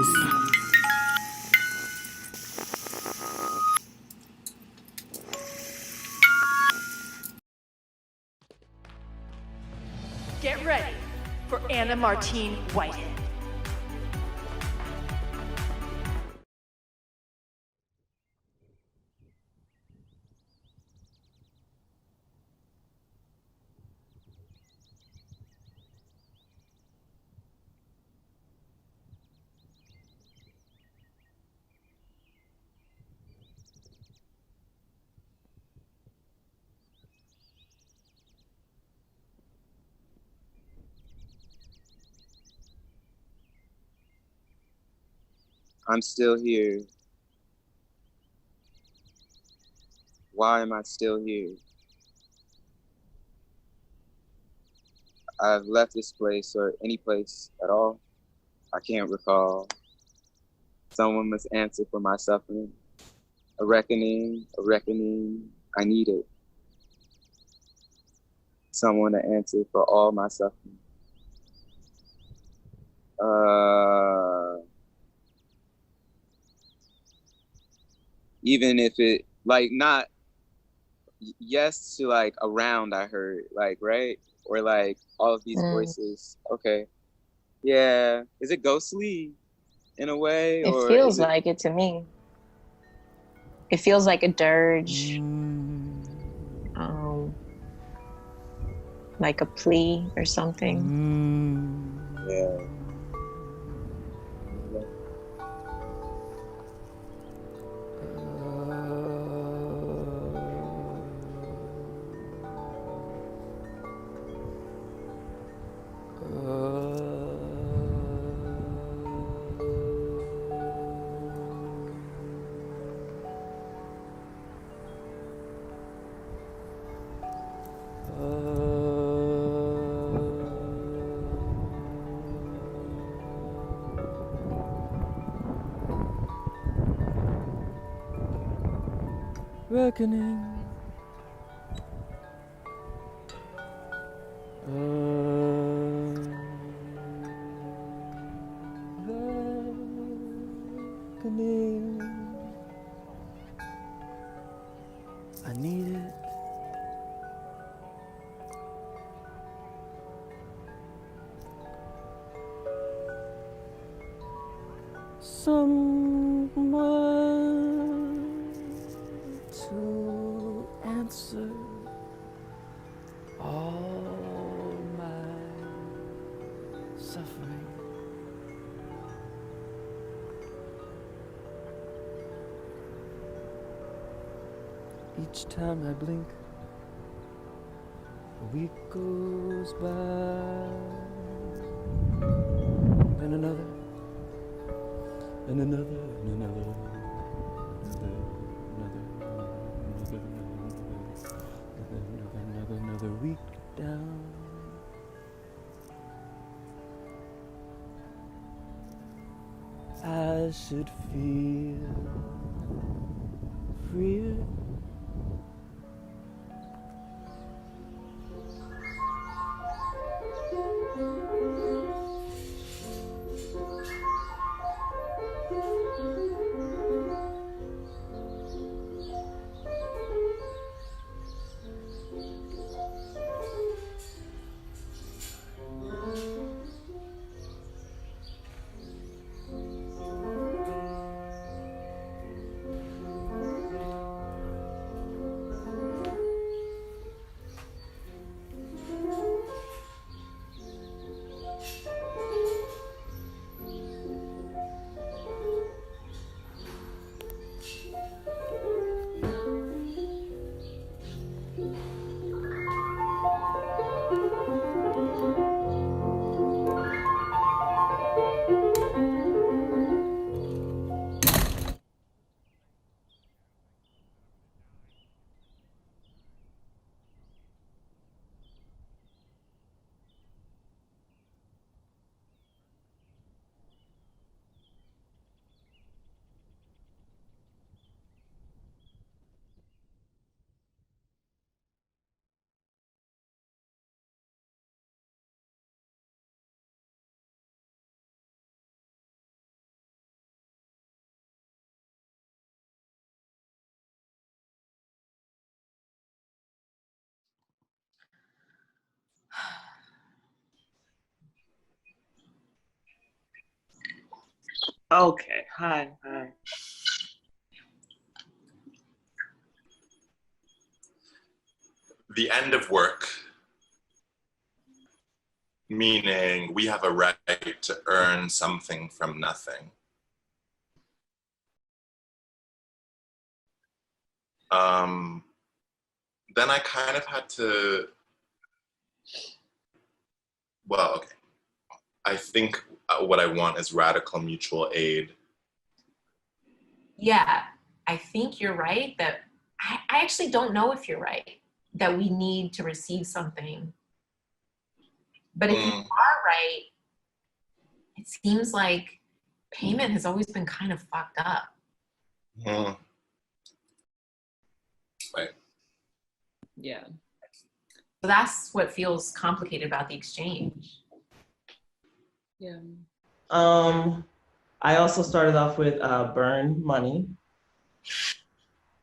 Speaker 13: Get ready for Anna Martine Whitehead.
Speaker 18: I'm still here. Why am I still here? I've left this place or any place at all. I can't recall. Someone must answer for my suffering. A reckoning, I need it. Someone to answer for all my suffering. Even if it, like, not, yes to like around, I heard, like, right? Or like all of these voices, okay. Yeah, is it ghostly in a way?
Speaker 20: It
Speaker 18: or
Speaker 20: feels
Speaker 18: is it...
Speaker 20: like it to me. It feels like a dirge, like a plea or something.
Speaker 18: Yeah.
Speaker 24: Reckoning. Reckoning. I need it. Someone to answer. Each time I blink, a week goes by. Then another, and another, and another. Another week down. I should feel freer.
Speaker 7: Okay, hi.
Speaker 4: The end of work, meaning we have a right to earn something from nothing. Then I kind of had to, well, okay. I think what I want is radical mutual aid.
Speaker 16: Yeah, I think you're right that I actually don't know if you're right, that we need to receive something. But if you are right, it seems like payment has always been kind of fucked up.
Speaker 4: Right.
Speaker 16: Yeah. So that's what feels complicated about the exchange.
Speaker 22: Yeah. I also started off with burn money,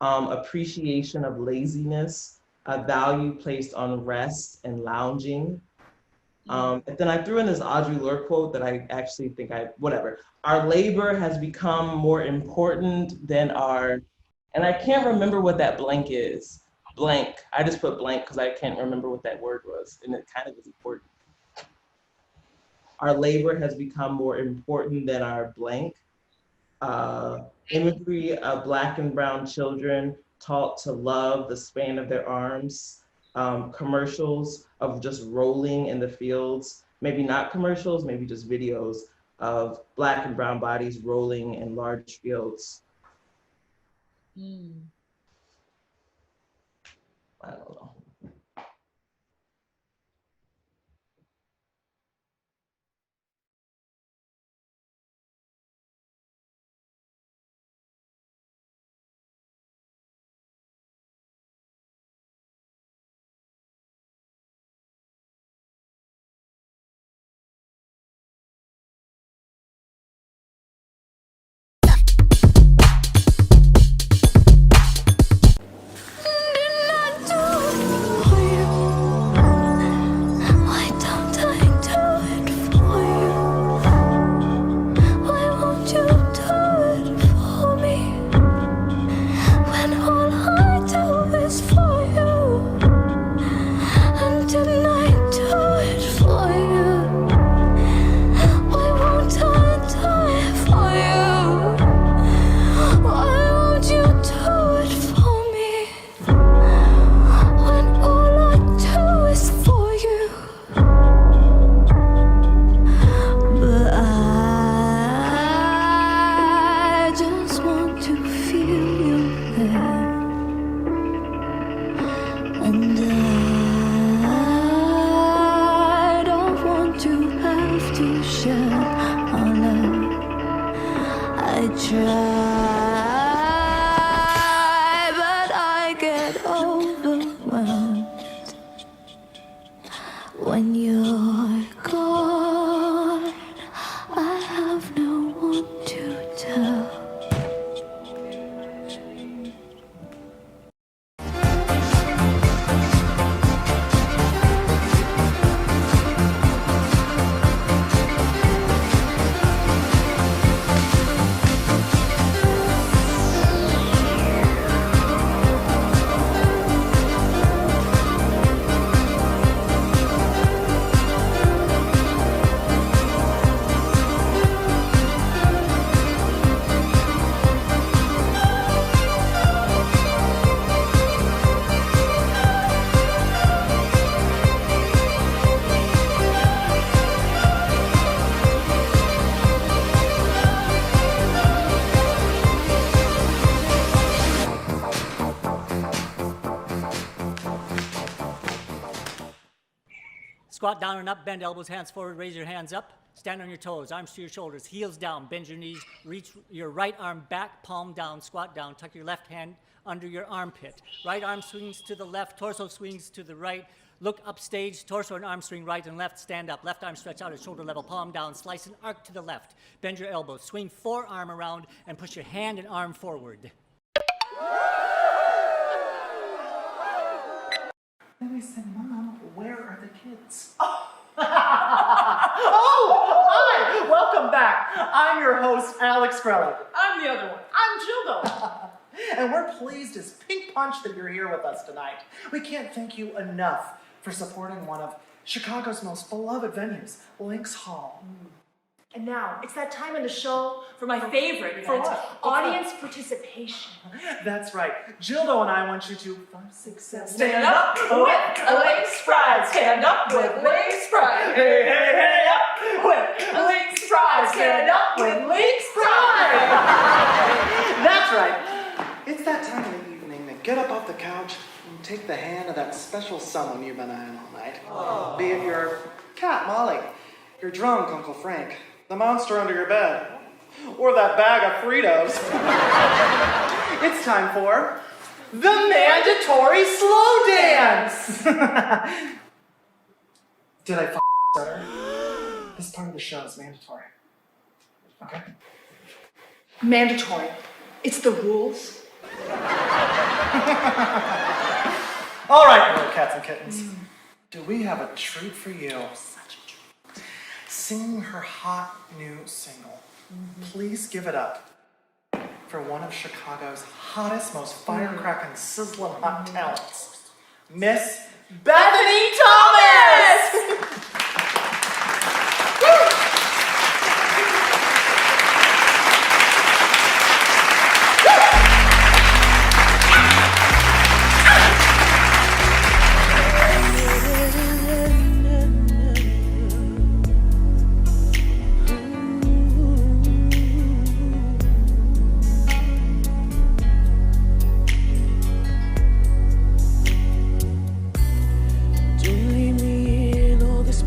Speaker 22: appreciation of laziness, a value placed on rest and lounging. And then I threw in this Audre Lorde quote that I actually think whatever. Our labor has become more important than our, and I can't remember what that blank is. Blank. I just put blank because I can't remember what that word was, and it kind of is important. Our labor has become more important than our blank. Imagery of Black and brown children taught to love the span of their arms. Commercials of just rolling in the fields. Maybe not commercials, maybe just videos of Black and brown bodies rolling in large fields. I don't know.
Speaker 9: oh no. I try, but I get overwhelmed when you're gone. I have no one to tell.
Speaker 12: Squat down and up, bend elbows, hands forward, raise your hands up. Stand on your toes, arms to your shoulders, heels down, bend your knees, reach your right arm back, palm down, squat down, tuck your left hand under your armpit. Right arm swings to the left, torso swings to the right. Look upstage, torso and arm swing right and left, stand up. Left arm stretch out at shoulder level, palm down, slice and arc to the left. Bend your elbows, swing forearm around and push your hand and arm forward.
Speaker 2: Then I said, Mom, where are the kids?
Speaker 15: Oh, hi! Welcome back. I'm your host, Alex Crowley. I'm the other one. I'm Gildo. And we're pleased as pink punch that you're here with us tonight. We can't thank you enough for supporting one of Chicago's most beloved venues, Lynx Hall.
Speaker 5: And now, it's that time in the show for my favorite
Speaker 15: For
Speaker 5: event,
Speaker 15: what?
Speaker 5: audience participation.
Speaker 15: That's right. Gildo and I want you to 5, 6, 7,
Speaker 5: Stand up with a Lynx Pride. Stand up with Lynx Pride.
Speaker 15: Hey, hey, hey, up with
Speaker 5: Lynx Pride. Stand up with Lynx Pride.
Speaker 15: That's right. It's that time of the evening to get up off the couch and take the hand of that special someone you've been eyeing all night. Be it your cat, Molly, your drunk, Uncle Frank, the monster under your bed, or that bag of Fritos. It's time for the mandatory slow dance. Did I stutter? This part of the show is mandatory. Okay?
Speaker 5: Mandatory. It's the rules.
Speaker 15: All right, little cats and kittens. Do we have a treat for you? Such a treat. Singing her hot new single. Please give it up for one of Chicago's hottest, most firecracking, sizzling hot talents, Miss Bethany Thomas!
Speaker 24: Don't leave me in all this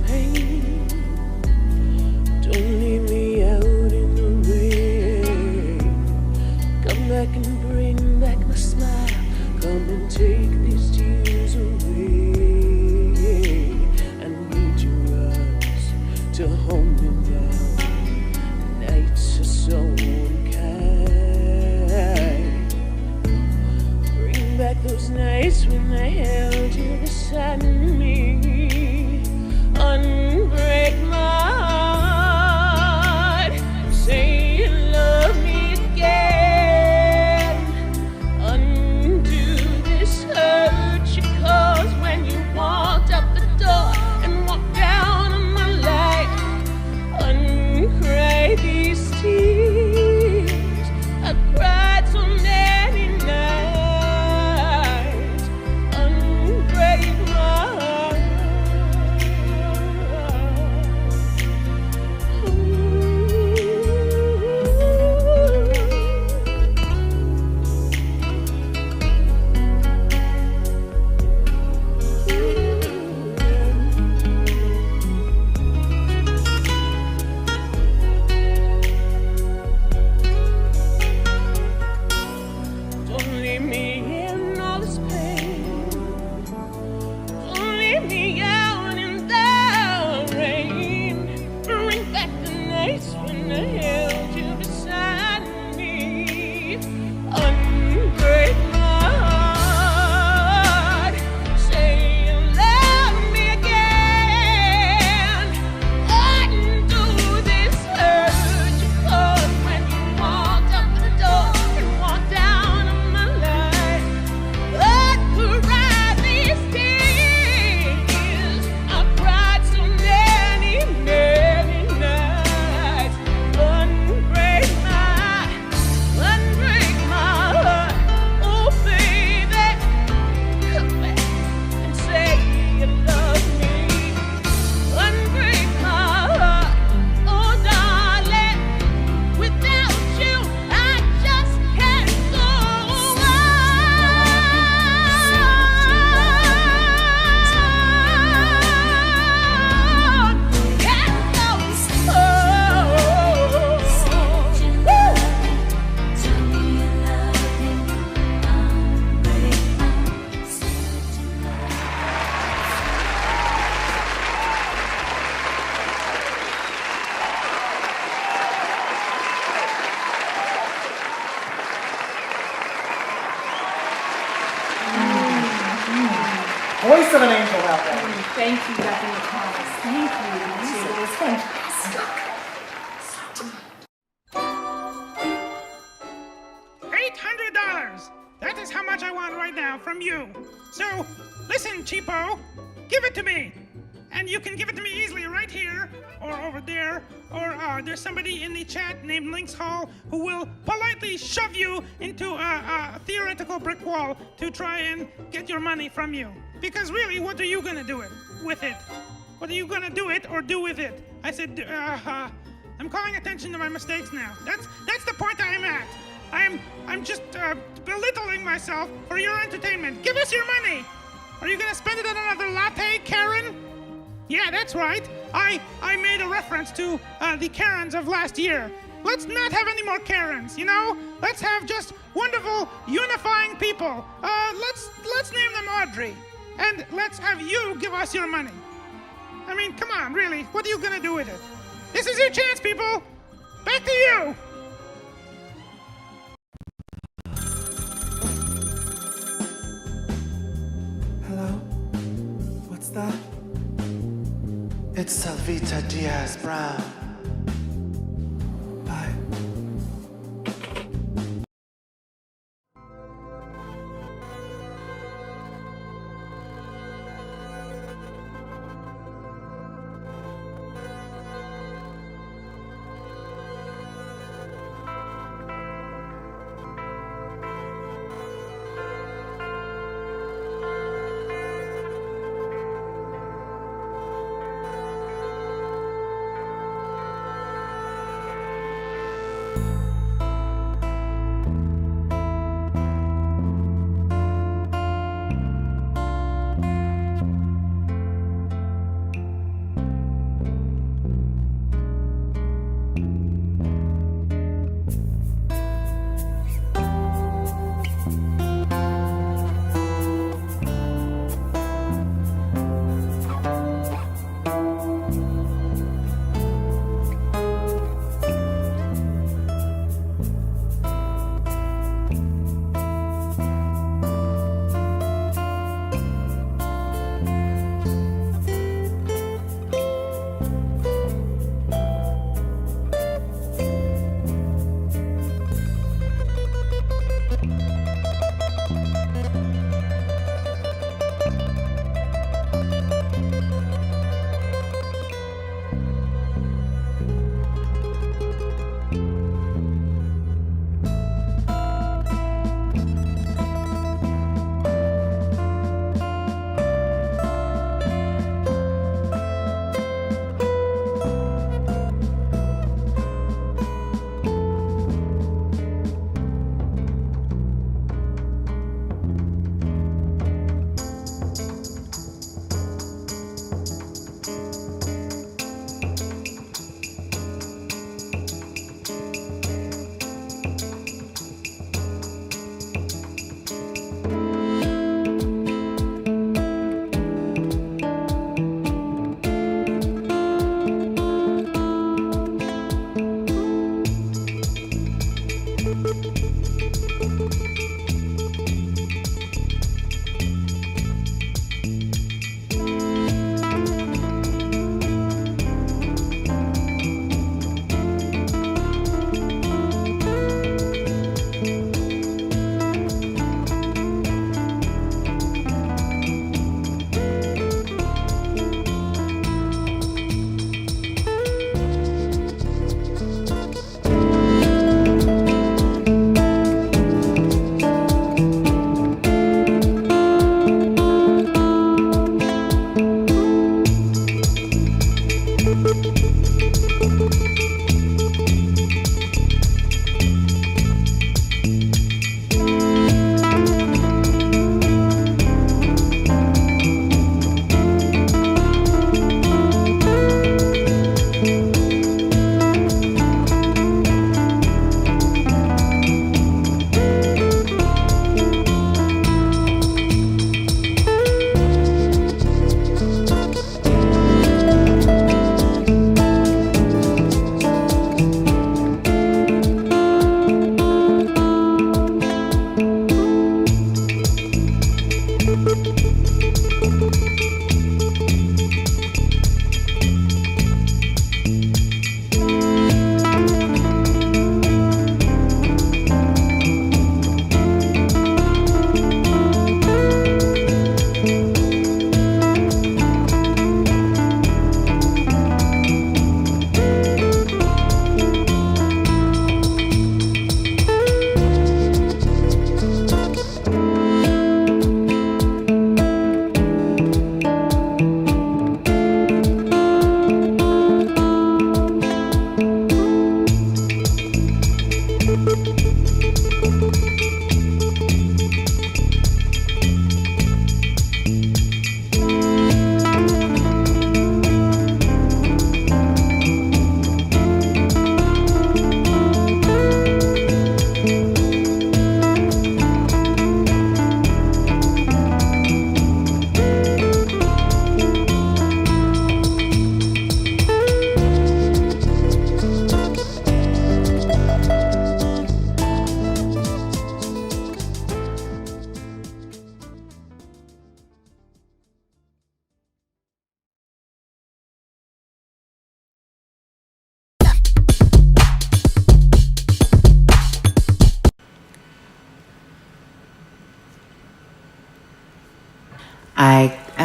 Speaker 14: held you beside me. Unbreak my heart. Say you love me again. Undo this hurt you caused when you walked up the door and walked down on my life. What could write these tears? I cried so many, many nights. Unbreak my heart. Oh, baby, come back and say you love me. Unbreak my heart. Oh, darling, without you, I just can't go on. Can't go
Speaker 15: Voice of an angel out there.
Speaker 5: Thank you, Dr. McComas. Thank you. It was fantastic.
Speaker 6: $800. That is how much I want right now from you. So, listen, cheapo, give it to me. And you can give it to me easily right here, or over there, or there's somebody in the chat named Lynx Hall who will politely shove you into a theoretical brick wall to try and get your money from you. Because really, what are you gonna do with it? What are you gonna do it or do with it? I said, I'm calling attention to my mistakes now. That's the point I am at. I'm just belittling myself for your entertainment. Give us your money. Are you gonna spend it on another latte, Karen? Yeah, that's right. I made a reference to the Karens of last year. Let's not have any more Karens, you know? Let's have just wonderful, unifying people. Let's name them Audrey. And let's have you give us your money. I mean, come on, really. What are you gonna do with it? This is your chance, people. Back to you.
Speaker 15: Hello? What's that? It's Salvita Diaz Brown. Bye.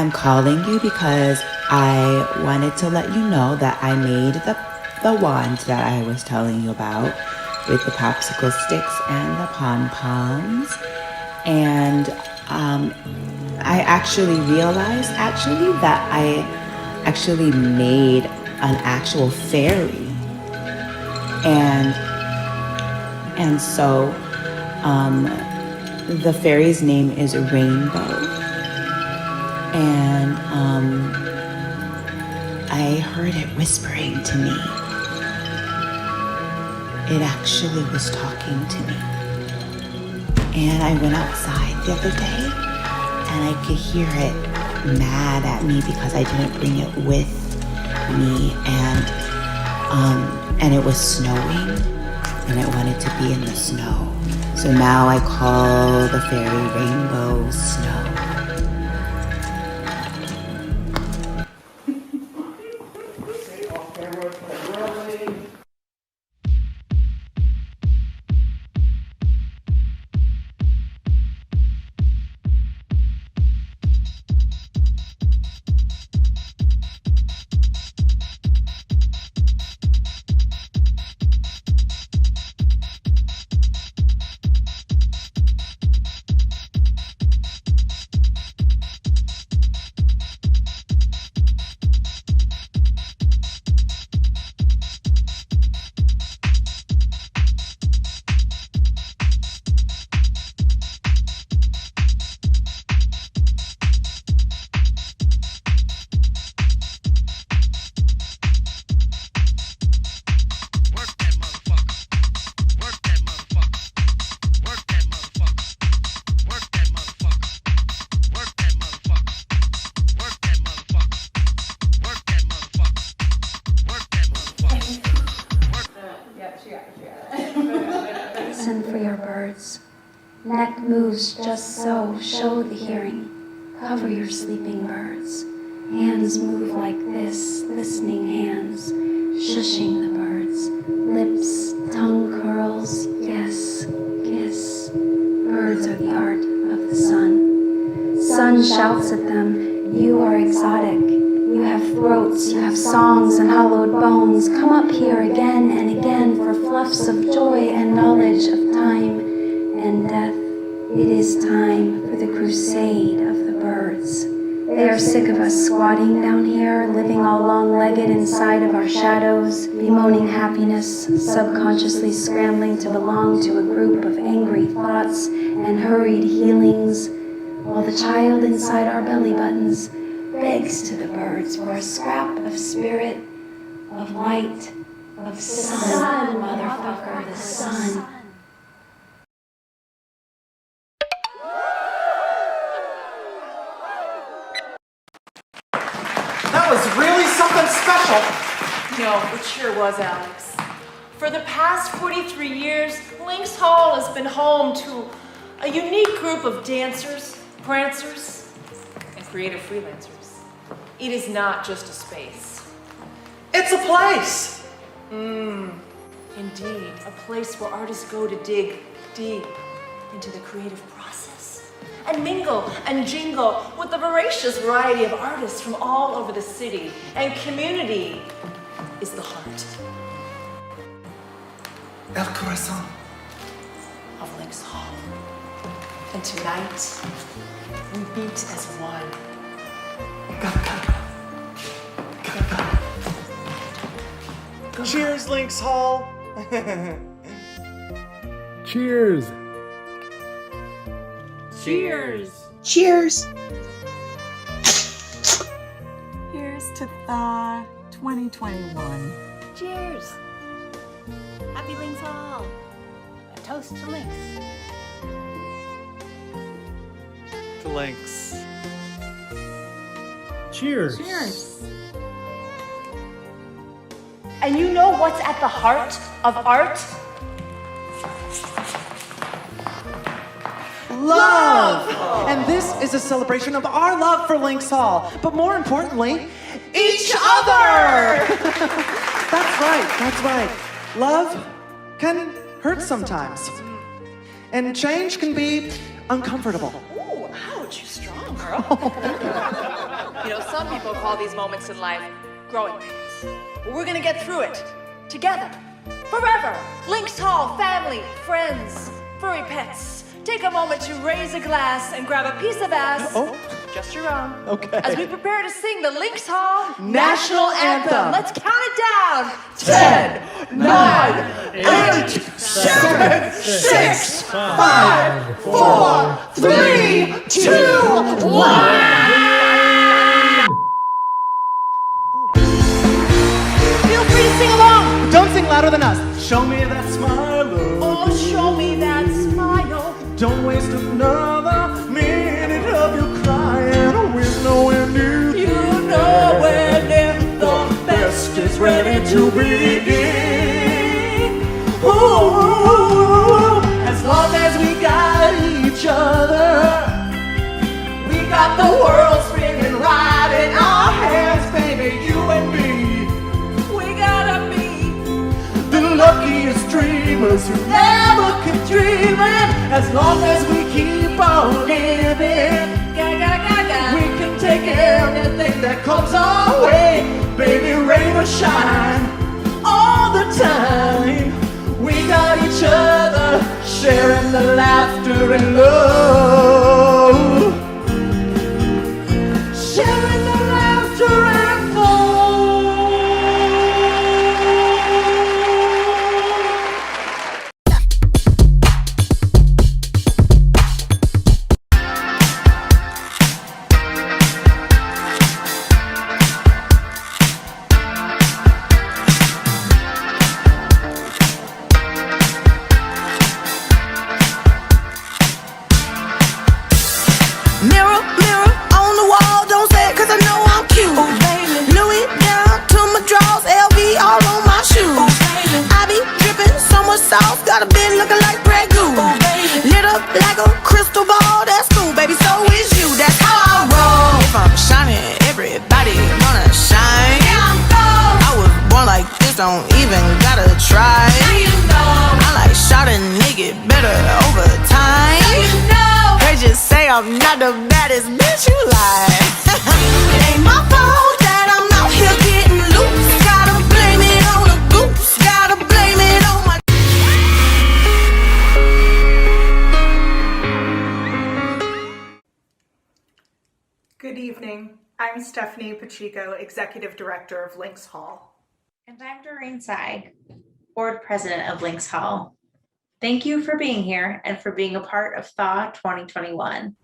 Speaker 3: I'm calling you because I wanted to let you know that I made the wand that I was telling you about with the popsicle sticks and the pom-poms. And I actually realized that I actually made an actual fairy. And so the fairy's name is Rainbow. And I heard it whispering to me. It actually was talking to me. And I went outside the other day and I could hear it mad at me because I didn't bring it with me, and it was snowing and it wanted to be in the snow. So now I call the fairy Rainbow Snow.
Speaker 9: Listen for your birds. Neck moves just so, show the hearing. Cover your sleeping birds. Hands move like this, listening hands, shushing the birds. Lips, tongue curls, yes, kiss. Birds are the art of the sun. Sun shouts at them, you are exotic. You have throats, you have songs and hollowed bones. Come up here again and again for fluffs of joy and knowledge of time and death. It is time for the crusade of the birds. They are sick of us squatting down here, living all long-legged inside of our shadows, bemoaning happiness, subconsciously scrambling to belong to a group of angry thoughts and hurried healings, while the child inside our belly buttons begs to the birds for a scrap of spirit, of light, of sun, motherfucker, the sun.
Speaker 15: That was really something special.
Speaker 13: No, it sure was, Alex. For the past 43 years, Lynx Hall has been home to a unique group of dancers, prancers, and creative freelancers. It is not just a space.
Speaker 15: It's a place.
Speaker 13: Indeed, a place where artists go to dig deep into the creative process and mingle and jingle with the voracious variety of artists from all over the city. And community is the heart.
Speaker 15: El corazón
Speaker 13: of Lynx Hall. And tonight, we beat as one.
Speaker 15: Cheers, Lynx Hall.
Speaker 24: Cheers.
Speaker 19: Cheers.
Speaker 17: Cheers.
Speaker 19: Here's to 2021.
Speaker 14: Cheers. Happy Lynx Hall. A toast to Lynx.
Speaker 2: To Lynx.
Speaker 24: Cheers.
Speaker 19: Cheers.
Speaker 13: And you know what's at the heart of art?
Speaker 15: Love! And this is a celebration of our love for Lynx Hall, but more importantly, each other! That's right. Love can hurt sometimes. And change can be uncomfortable.
Speaker 13: Ooh, ouch, you're strong, girl. You know, some people call these moments in life growing pains. But we're gonna get through it together, forever. Lynx Hall, family, friends, furry pets. Take a moment to raise a glass and grab a piece of ass.
Speaker 2: Oh.
Speaker 13: Just your own.
Speaker 2: Okay.
Speaker 13: As we prepare to sing the Lynx Hall
Speaker 2: National Anthem.
Speaker 13: Let's count it down. 10, 9, 8, 7, 6, 5, 4, 3, 2, 1. Feel free to sing along.
Speaker 2: Don't sing louder than us. Show me that smile.
Speaker 13: Oh, show me that smile.
Speaker 2: Don't waste another minute of your crying with no end near.
Speaker 13: You know when if the best is ready to begin.
Speaker 2: Ooh, as long as we got each other, we got the world spinning right in our hands, baby, you and me.
Speaker 13: We gotta be
Speaker 2: The luckiest dreamers who never could dream it. As long as we keep on living, we can take anything that comes our way. Baby, rain or shine, all the time. We got each other, sharing the laughter and love. Sharing the laughter and love.
Speaker 11: Mirror, mirror on the wall, don't say it 'cause I know I'm cute. Oh, baby. Louis down to my drawers, LV all on my shoes. Oh, baby. I be dripping so much sauce, got a bit looking like Grey Goose. Oh, baby. Lit up like a crystal ball, that's cool, baby, so is you, that's how I roll. If I'm shining, everybody gonna shine. Yeah, I'm gold. I was born like this, don't even gotta try. Now you know. I like shot a nigga better over time. Now you know. They just say I'm not the baddest bitch, you lie. It ain't my fault that I'm out here getting loose. Gotta blame it on the goose. Gotta blame it on my.
Speaker 8: Good evening. I'm Stephanie Pacheco, Executive Director of Lynx Hall.
Speaker 10: And I'm Doreen Seig, Board President of Lynx Hall. Thank you for being here and for being a part of Thaw 2021.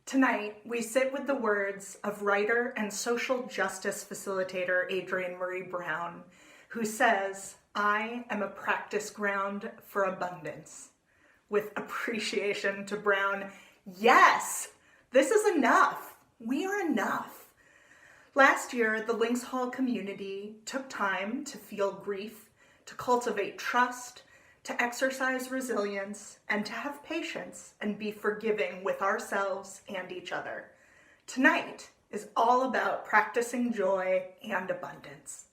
Speaker 8: Tonight, we sit with the words of writer and social justice facilitator Adrienne Marie Brown, who says, "I am a practice ground for abundance." With appreciation to Brown, yes, this is enough. We are enough. Last year, the Lynx Hall community took time to feel grief, to cultivate trust, to exercise resilience, and to have patience and be forgiving with ourselves and each other. Tonight is all about practicing joy and abundance.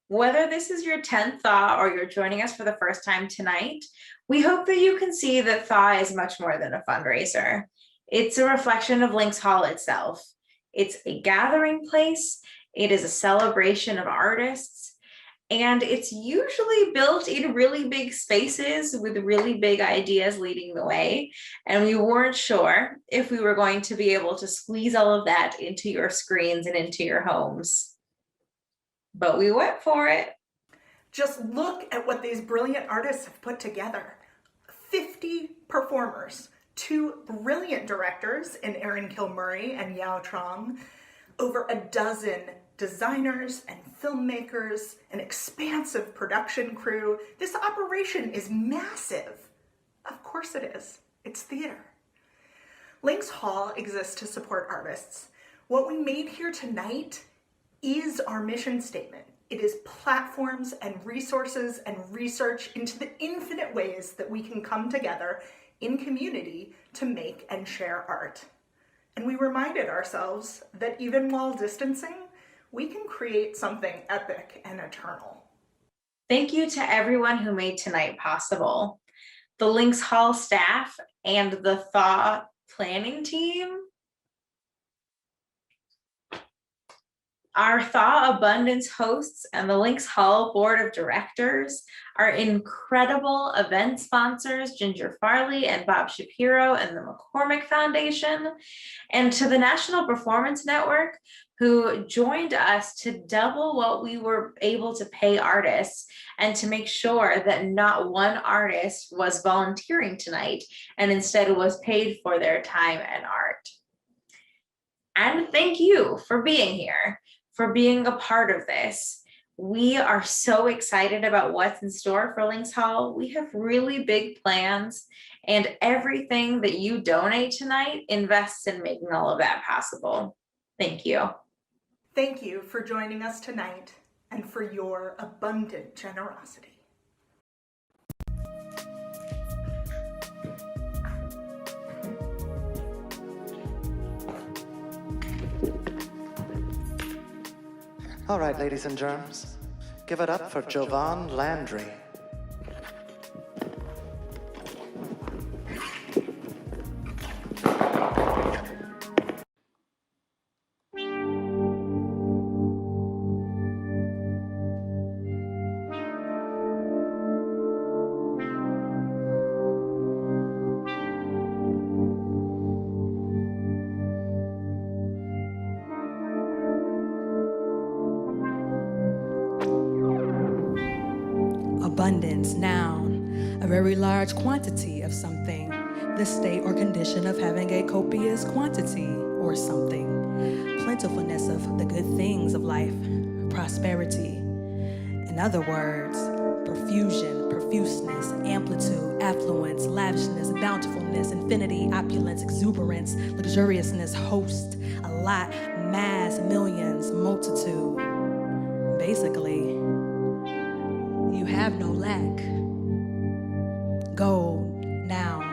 Speaker 10: Whether this is your 10th Thaw or you're joining us for the first time tonight, we hope that you can see that Thaw is much more than a fundraiser. It's a reflection of Lynx Hall itself. It's a gathering place, it is a celebration of artists, and it's usually built in really big spaces with really big ideas leading the way. And we weren't sure if we were going to be able to squeeze all of that into your screens and into your homes. But we went for it.
Speaker 8: Just look at what these brilliant artists have put together. 50 performers, 2 brilliant directors in Erin Kilmurray and Yao Trong, over a dozen designers and filmmakers, an expansive production crew. This operation is massive. Of course it is. It's theater. Lynx Hall exists to support artists. What we made here tonight is our mission statement. It is platforms and resources and research into the infinite ways that we can come together in community to make and share art. And we reminded ourselves that even while distancing, we can create something epic and eternal.
Speaker 10: Thank you to everyone who made tonight possible. The Lynx Hall staff and the Thaw planning team. Our Thaw Abundance hosts and the Links Hall Board of Directors, our incredible event sponsors, Ginger Farley and Bob Shapiro and the McCormick Foundation, and to the National Performance Network, who joined us to double what we were able to pay artists and to make sure that not one artist was volunteering tonight and instead was paid for their time and art. And thank you for being here, for being a part of this. We are so excited about what's in store for Links Hall. We have really big plans, and everything that you donate tonight invests in making all of that possible. Thank you.
Speaker 8: Thank you for joining us tonight and for your abundant generosity.
Speaker 15: All right, ladies and germs, give it up for Jovan Landry.
Speaker 1: Abundance, noun, a very large quantity of something, the state or condition of having a copious quantity or something, plentifulness of the good things of life, prosperity. In other words, profusion, profuseness, amplitude, affluence, lavishness, bountifulness, infinity, opulence, exuberance, luxuriousness, host, a lot, mass, millions, multitude. Basically, you have no lack. Gold, noun,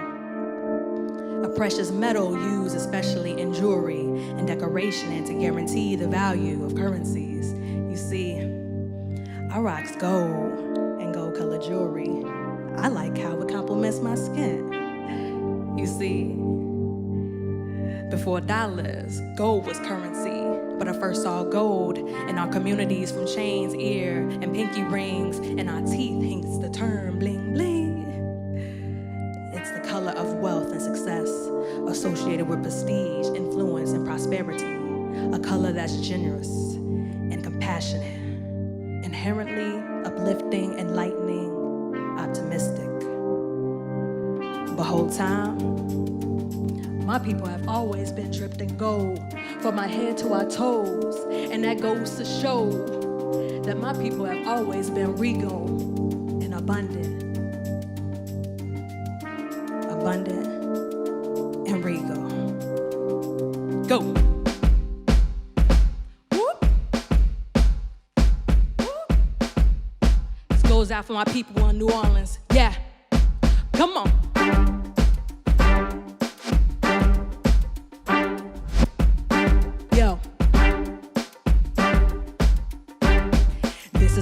Speaker 1: a precious metal used especially in jewelry and decoration and to guarantee the value of currencies. You see, I rocks gold and gold-colored jewelry. I like how it complements my skin. You see, before dollars, gold was currency. But I first saw gold in our communities from chains, ear, and pinky rings, and our teeth, hence the term bling bling. It's the color of wealth and success, associated with prestige, influence, and prosperity. A color that's generous and compassionate, inherently uplifting, enlightening, optimistic. The whole time, my people have always been dripped in gold, from my head to our toes, and that goes to show that my people have always been regal and abundant. Abundant and regal. Go. Whoop. Whoop. This goes out for my people in New Orleans. Yeah, come on.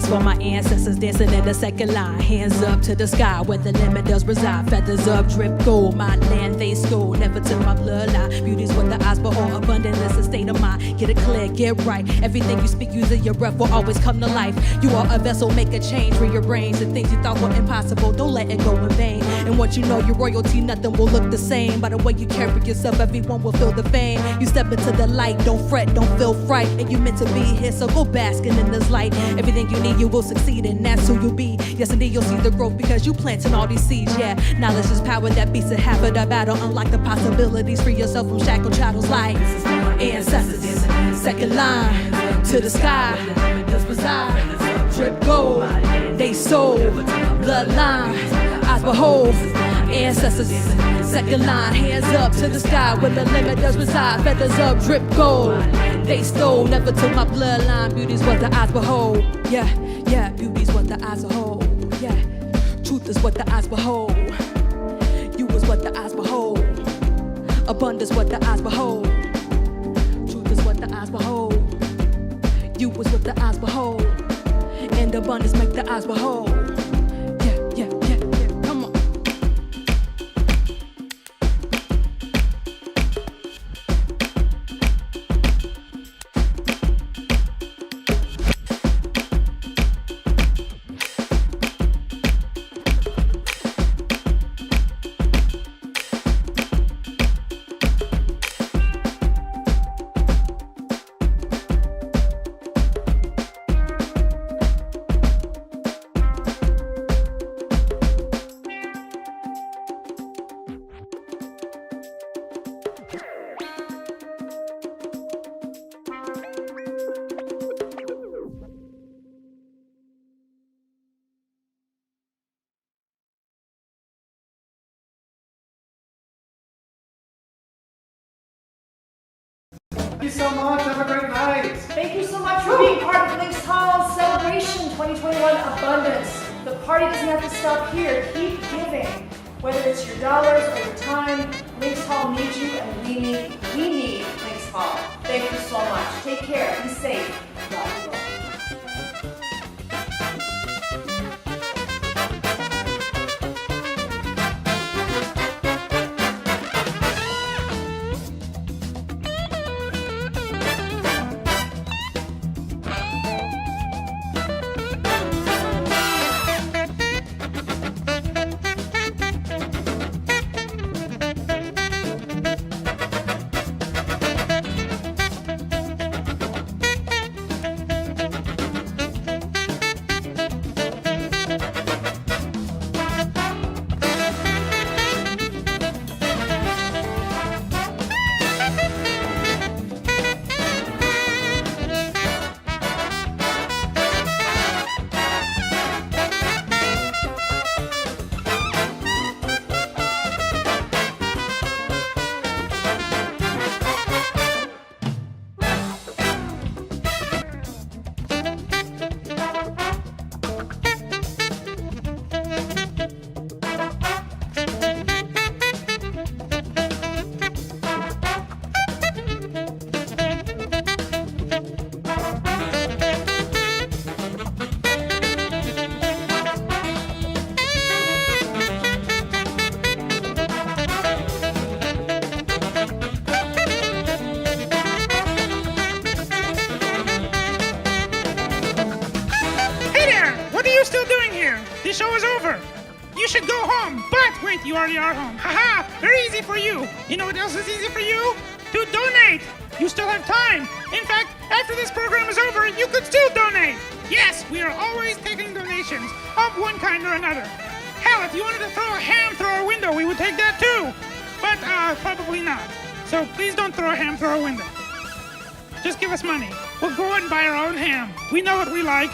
Speaker 1: For my ancestors dancing in the second line, hands up to the sky where the limit does reside. Feathers up, drip gold, my land they school, never took my bloodline. Beauty's what the eyes behold, abundance, a state of mind. Get it clear, get right. Everything you speak using your breath will always come to life. You are a vessel, make a change for your brains. The things you thought were impossible, don't let it go in vain. And once you know your royalty, nothing will look the same. By the way you carry yourself, everyone will feel the fame. You step into the light, don't fret, don't feel fright. And you meant to be here, so go basking in this light. Everything you need, you will succeed, and that's who you'll be. Yes, indeed, you'll see the growth because you planting all these seeds. Yeah, knowledge is power that beats the half of the battle. Unlock the possibilities, free yourself from shackled chattels like ancestors. Second line to the sky, does reside. Drip gold, they soul, bloodline, eyes behold. Ancestors, second line, hands up to the sky where the limit does reside. Feathers up, drip gold, they stole, never took my bloodline. Beauty's what the eyes behold. Yeah, yeah, beauty's what the eyes behold. Yeah, truth is what the eyes behold. You is what the eyes behold. Abundance what the eyes behold. Truth is what the eyes behold. You is what the eyes behold. And abundance make the eyes behold.
Speaker 15: Thank you so much. Have a great night.
Speaker 5: Thank you so much for being part of Links Hall's Celebration 2021 Abundance. The party doesn't have to stop here. Keep giving. Whether it's your dollars or your time, Links Hall needs you and we need Links Hall. Thank you so much. Take care. Be safe. Love you all.
Speaker 6: The show is over. You should go home. But wait, you already are home. Haha, very easy for you. You know what else is easy for you? To donate. You still have time. In fact, after this program is over, you could still donate. Yes, we are always taking donations of one kind or another. Hell, if you wanted to throw a ham through our window, we would take that too. But probably not. So please don't throw a ham through our window. Just give us money. We'll go and buy our own ham. We know what we like.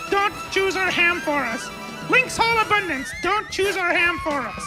Speaker 6: Don't choose our ham for us. Links Hall Abundance. Don't choose our ham for us.